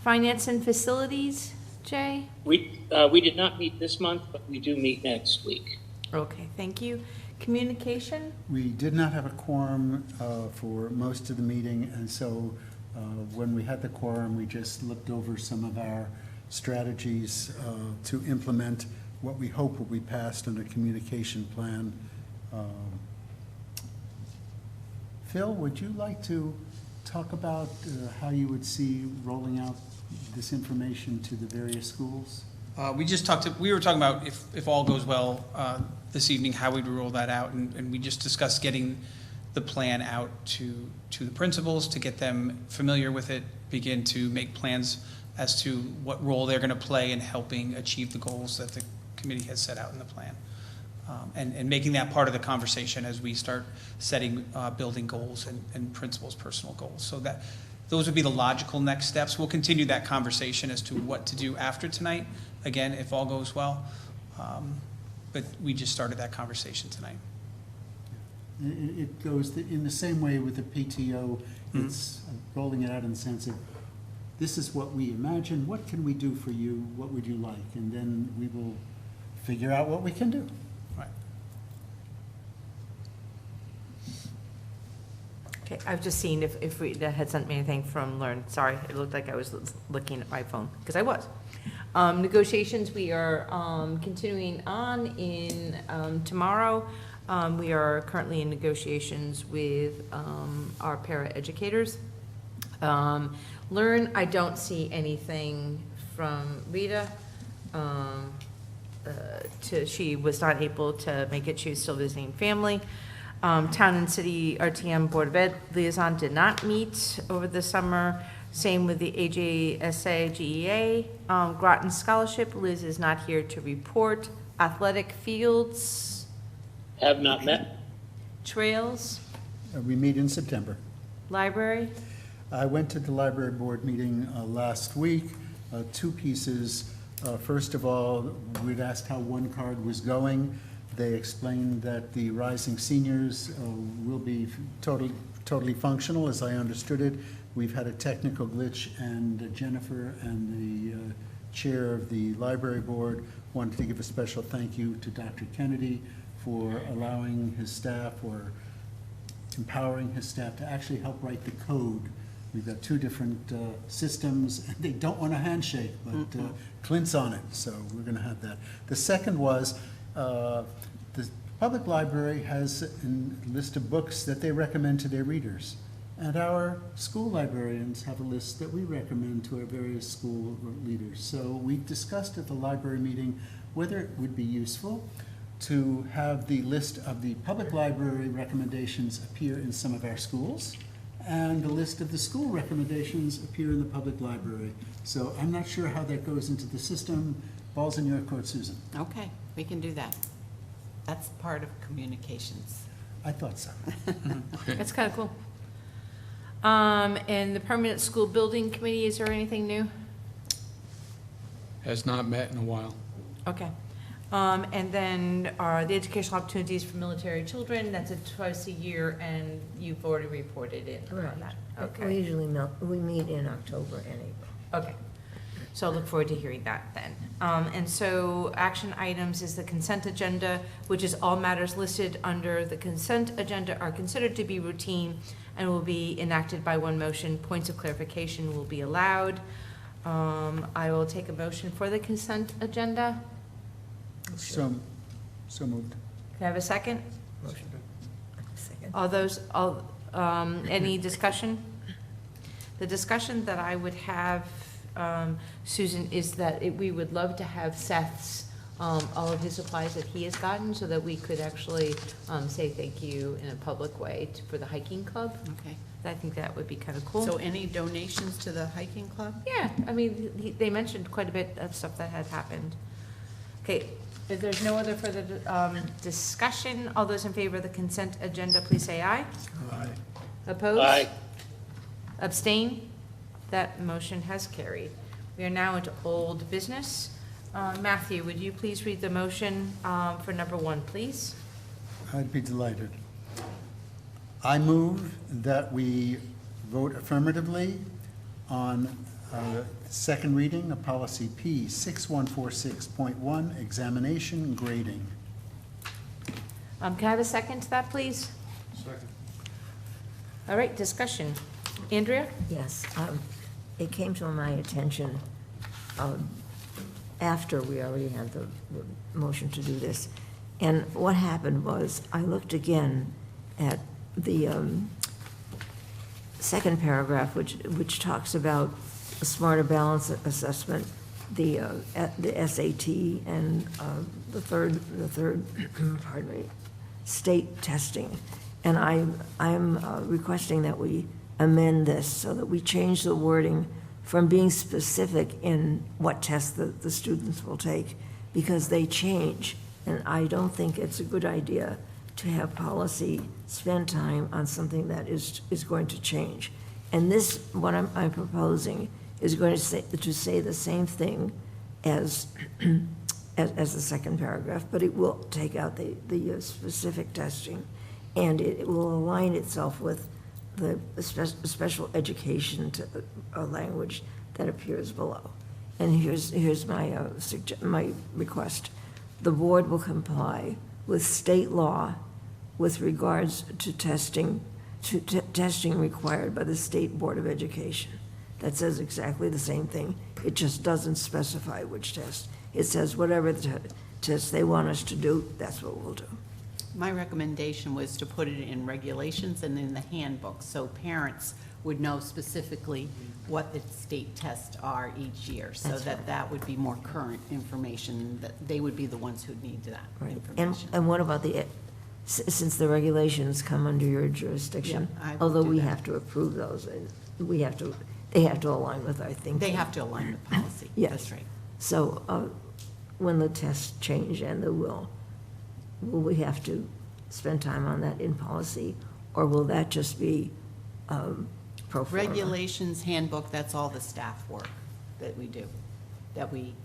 Finance and facilities, Jay? We did not meet this month, but we do meet next week. Okay, thank you. Communication? We did not have a quorum for most of the meeting, and so when we had the quorum, we just looked over some of our strategies to implement what we hope will be passed in a communication plan. Phil, would you like to talk about how you would see rolling out this information to the various schools? We were talking about if all goes well this evening, how we'd roll that out, and we just discussed getting the plan out to the principals to get them familiar with it, begin to make plans as to what role they're going to play in helping achieve the goals that the committee has set out in the plan. And making that part of the conversation as we start setting building goals and principals' personal goals. So that those would be the logical next steps. We'll continue that conversation as to what to do after tonight, again, if all goes well. But we just started that conversation tonight. It goes in the same way with the PTO. It's rolling it out in the sense of, this is what we imagine, what can we do for you, what would you like? And then we will figure out what we can do. Right. Okay, I've just seen if Rita had sent me anything from Learn. Sorry, it looked like I was looking at my phone, because I was. Negotiations, we are continuing on in tomorrow. We are currently in negotiations with our para-educators. Learn, I don't see anything from Rita. She was not able to make it. She was still visiting family. Town and City RTM Board of Ed liaison did not meet over the summer. Same with the AJSA GEA. Groton Scholarship, Liz is not here to report. Athletic fields. Have not met. Trails. We meet in September. Library. I went to the library board meeting last week, two pieces. First of all, we'd asked how one card was going. They explained that the rising seniors will be totally functional, as I understood it. We've had a technical glitch, and Jennifer and the chair of the library board wanted to give a special thank you to Dr. Kennedy for allowing his staff, or empowering his staff to actually help write the code. We've got two different systems, and they don't want a handshake, but Clint's on it, so we're going to have that. The second was the public library has a list of books that they recommend to their readers, and our school librarians have a list that we recommend to our various school leaders. So we discussed at the library meeting whether it would be useful to have the list of the public library recommendations appear in some of our schools, and the list of the school recommendations appear in the public library. So I'm not sure how that goes into the system. Ball's in your court, Susan. Okay, we can do that. That's part of communications. I thought so. That's kind of cool. And the Permanent School Building Committee, is there anything new? Has not met in a while. Okay. And then the educational opportunities for military children, that's twice a year, and you've already reported it on Right. that. We Okay. usually meet in October and April. Okay. So I look forward to hearing that then. And so action items is the consent agenda, which is all matters listed under the consent agenda are considered to be routine and will be enacted by one motion. Points of clarification will be allowed. I will take a motion for the consent agenda. So moved. Can I have a second? Motion. Second. Any discussion? The discussion that I would have, Susan, is that we would love to have Seth's, all of his supplies that he has gotten, so that we could actually say thank you in a public way for the hiking club. Okay. I think that would be kind of cool. So any donations to the hiking club? Yeah, I mean, they mentioned quite a bit of stuff that had happened. Okay, if there's no other further discussion, all those in favor of the consent agenda, please say aye. Aye. Opposed? Aye. Abstain? That motion has carried. We are now into old business. Matthew, would you please read the motion for number 1, please? I'd be delighted. I move that we vote affirmatively on second reading of policy P6146.1, examination and grading. Can I have a second to that, please? Second. All right, discussion. Andrea? Yes, it came to my attention after we already had the motion to do this. And what happened was, I looked again at the second paragraph, which talks about a smarter balance assessment, the SAT, and the third pardon me, state testing. And I'm requesting that we amend this so that we change the wording from being specific in what tests the students will take, because they change. And I don't think it's a good idea to have policy spend time on something that is going to change. And this, what I'm proposing, is going to say the same thing as the second paragraph, but it will take out the specific testing, and it will align itself with the special education language that appears below. And here's my my request. The board will comply with state law with regards to testing testing required by the State Board of Education. That says exactly the same thing. It just doesn't specify which test. It says whatever the test they want us to do, that's what we'll do. My recommendation was to put it in regulations and in the handbook, so parents would know specifically what the state tests are each year, so That's right. that would be more current information, that they would be the ones who'd need that Right. information. And what about since the regulations come under your jurisdiction, Yeah, I will although do we that. have to approve those, and they have to align with our thinking. They have to align with policy. Yes. That's right. So when the tests change, and will we have to spend time on that in policy, or will that just be pro forma? Regulations, handbook, that's all the staff work that we do, that we,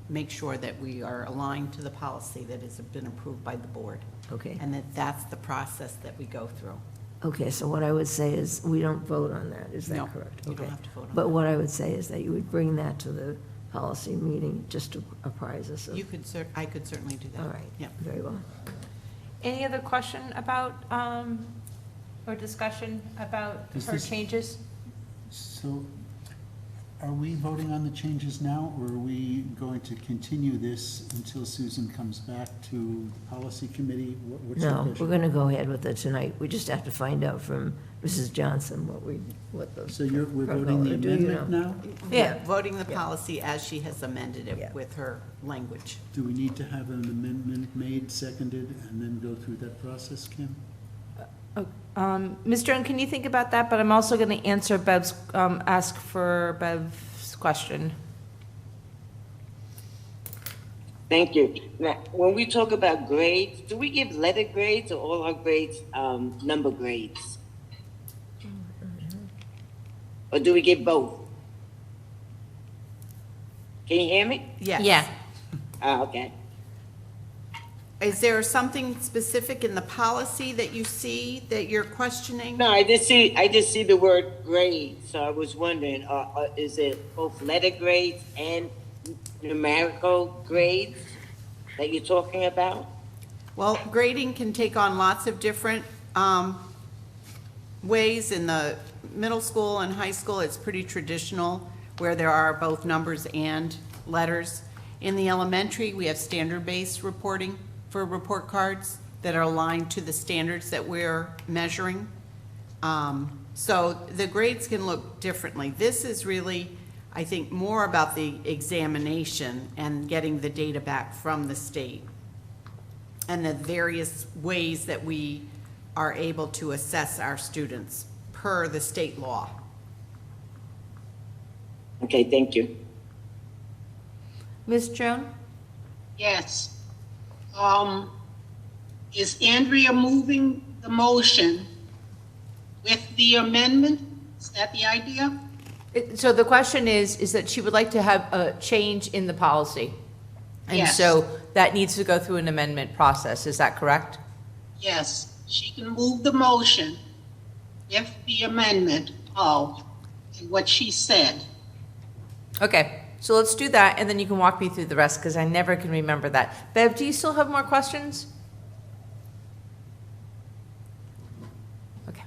make sure that we are aligned to the policy that has been approved by the board. Okay. And that's the process that we go through. Okay, so what I would say is, we don't vote on that, is that No, correct? you don't Okay. have to vote on But that. what I would say is that you would bring that to the policy meeting, just to apprise us of. I could certainly do that. All right, Yeah. very well. Any other question about, or discussion about Is her this- changes? So are we voting on the changes now, or are we going to continue this until Susan comes back to the policy committee? What's the No, pleasure? we're going to go ahead with it tonight. We just have to find out from Mrs. Johnson what those. So we're voting the do you amendment know? now? Yeah, voting the Yeah. policy as she has amended Yeah. it with her language. Do we need to have an amendment made, seconded, and then go through that process, Kim? Ms. Joan, can you think about that? But I'm also going to answer ask for Bev's question. Thank you. Now, when we talk about grades, do we give letter grades or all our grades number grades? Or do we give both? Can you hear me? Yes. Yeah. Okay. Is there something specific in the policy that you see that you're questioning? No, I just see the word grade, so I was wondering, is it both letter grades and numerical grades that you're talking about? Well, grading can take on lots of different ways. In the middle school and high school, it's pretty traditional, where there are both numbers and letters. In the elementary, we have standard-based reporting for report cards that are aligned to the standards that we're measuring. So the grades can look differently. This is really, I think, more about the examination and getting the data back from the state and the various ways that we are able to assess our students per the state law. Okay, thank you. Ms. Joan? Yes. Is Andrea moving the motion with the amendment? Is that the idea? So the question is that she would like to have a change in the policy. And Yes. so that needs to go through an amendment process, is that correct? Yes, she can move the motion with the amendment of what she said. Okay, so let's do that, and then you can walk me through the rest, because I never can remember that. Bev, do you still have more questions? Okay.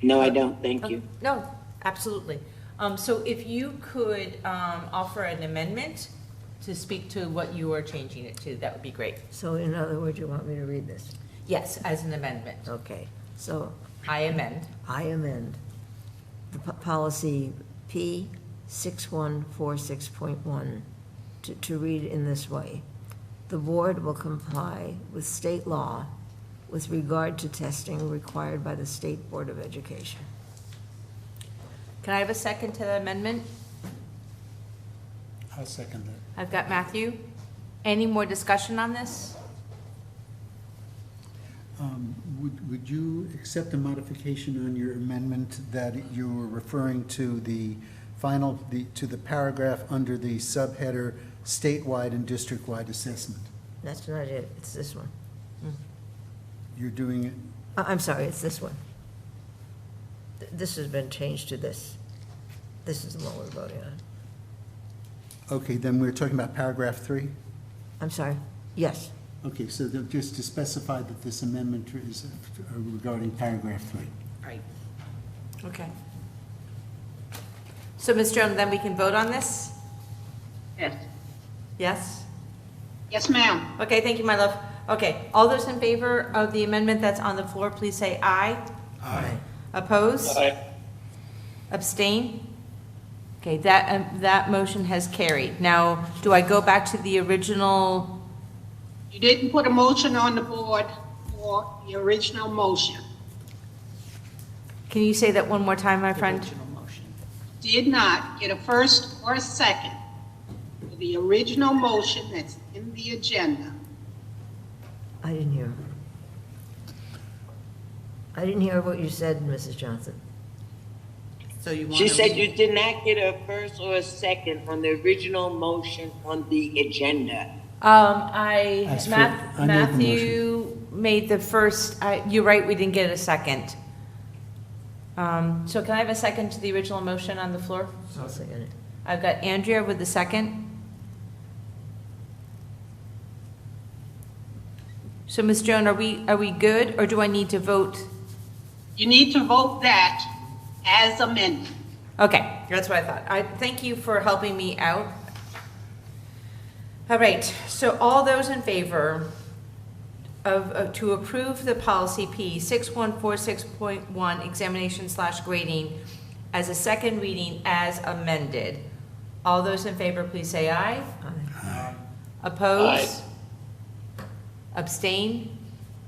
No, I don't, thank you. No, absolutely. So if you could offer an amendment to speak to what you are changing it to, that would be great. So in other words, you want me to read this? Yes, as an amendment. Okay, so I amend. I amend the policy P 6146.1 to read in this way. The board will comply with state law with regard to testing required by the State Board of Education. Can I have a second to the amendment? I'll second that. I've got Matthew. Any more discussion on this? Would you accept a modification on your amendment that you were referring to the to the paragraph under the subheader statewide and district-wide assessment? That's not it, it's this one. You're doing it, I'm sorry, it's this one. This has been changed to this. This is the one we're voting on. okay, then we're talking about paragraph 3? I'm sorry, yes. Okay, so just to specify that this amendment is regarding paragraph 3. Right. Okay. So, Ms. Jones, then we can vote on this? Yes. Yes? Yes, ma'am. Okay, thank you, my love. Okay, all those in favor of the amendment that's on the floor, please say aye. Aye. Oppose? Abstain? Okay, that motion has carried. Now, do I go back to the original? You didn't put a motion on the board for the original motion. Can you say that one more time, my friend? Original motion. Did not get a first or a second for the original motion that's in the agenda. I didn't hear. I didn't hear what you said, Mrs. Johnson. So you want She to? said you did not get a first or a second on the original motion on the agenda. As for- I made the Matthew made the first, you're right, we didn't get a second. So can I have a second to the original motion on the floor? I'll second it. I've got Andrea with the second. So, Ms. Joan, are we good, or do I need to vote? You need to vote that as amended. Okay, that's what I thought. I thank you for helping me out. All right, so all those in favor of to approve the policy P 6146.1 examination/grading as a second reading as amended. All those in favor, please say aye. Aye. Oppose? Abstain?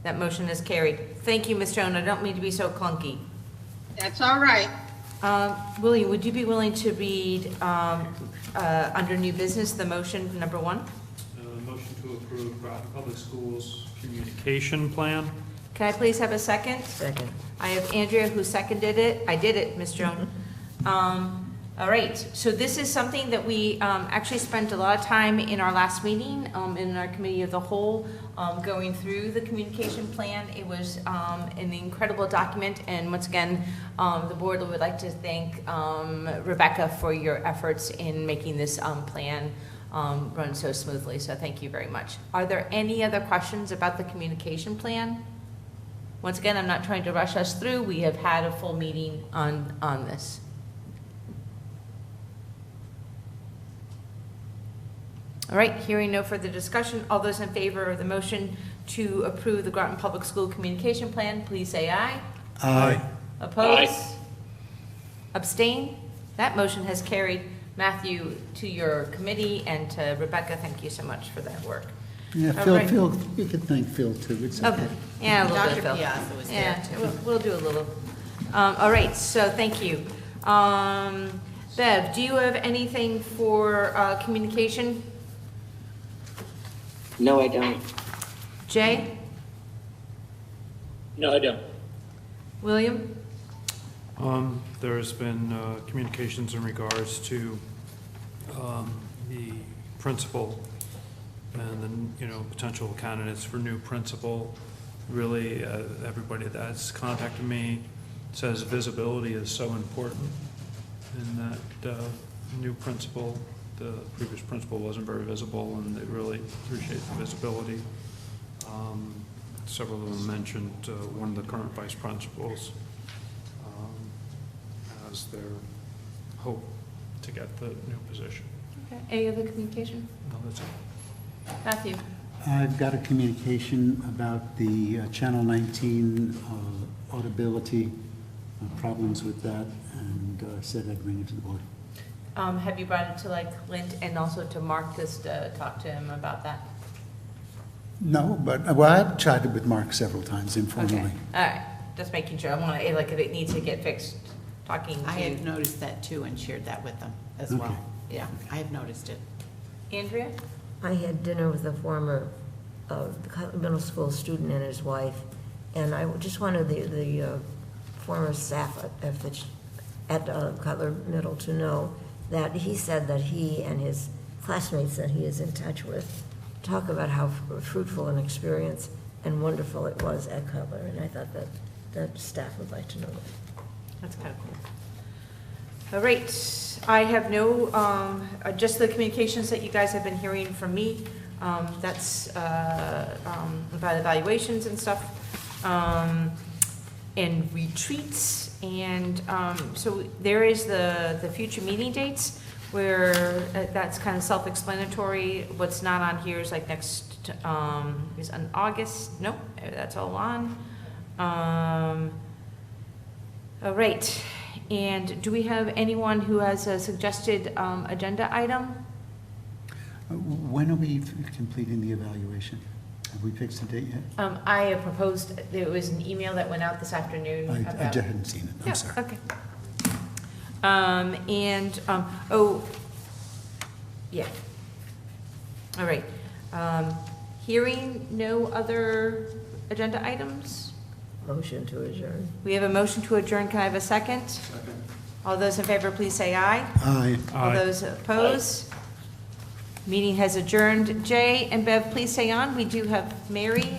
That motion is carried. Thank you, Ms. Joan. I don't mean to be so clunky. That's all right. William, would you be willing to read under new business the motion number one? Motion to approve Groton Public Schools communication plan. Can I please have a second? Second. I have Andrea who seconded it. I did it, Ms. Joan. All right, so this is something that we actually spent a lot of time in our last meeting, in our committee of the whole, going through the communication plan. It was an incredible document, and once again, the board would like to thank Rebecca for your efforts in making this plan run so smoothly, so thank you very much. Are there any other questions about the communication plan? Once again, I'm not trying to rush us through. We have had a full meeting on this. All right, hearing no further discussion, all those in favor of the motion to approve the Groton Public School Communication Plan, please say aye. Aye. Oppose? Abstain? That motion has carried. Matthew, to your committee, and to Rebecca, thank you so much for that work. Yeah, All Phil, right. Phil, you could thank Phil too, it's Okay, okay. yeah, a little bit, Dr. Phil. Piazza was there, Yeah, too. we'll do a little. All right, so thank you. Bev, do you have anything for communication? No, I don't. Jay? No, I don't. William? There's been communications in regards to the principal and then, potential candidates for new principal. Really, everybody that's contacted me says visibility is so important, and that new principal, the previous principal wasn't very visible, and they really appreciate the visibility. Several of them mentioned one of the current vice principals as their hope to get the new position. Okay. Any other communication? No, that's it. Matthew? I've got a communication about the Channel 19 audibility, problems with that, and said I'd bring it to the board. Have you brought it to Lint and also to Mark, just to talk to him about that? No, but, well, I've chatted with Mark several times informally. Okay, all right, just making sure. I want to, if it needs to get fixed, talking to. I had noticed that too and shared that with them as Okay. well. Yeah, I have noticed it. Andrea? I had dinner with a former middle school student and his wife, and I just wanted the former staff at Cutler Middle to know that he said that he and his classmates that he is in touch with talk about how fruitful an experience and wonderful it was at Cutler, and I thought that staff would like to know that. That's kind of cool. All right, I have no, just the communications that you guys have been hearing from me. That's about evaluations and stuff. and retreats. And so there is the future meeting dates where that's kind of self-explanatory. What's not on here is like next, is on August, nope, that's all on. All right, and do we have anyone who has a suggested agenda item? When are we completing the evaluation? Have we fixed a date yet? I have proposed, there was an email that went out this afternoon I about. just hadn't seen it, Yeah, I'm sorry. okay. Yeah. All right. Hearing no other agenda items? Motion to adjourn. We have a motion to adjourn. Can I have a second? Second. All those in favor, please say aye. Aye. All those opposed? Meeting has adjourned. Jay and Bev, please stay on. We do have Mary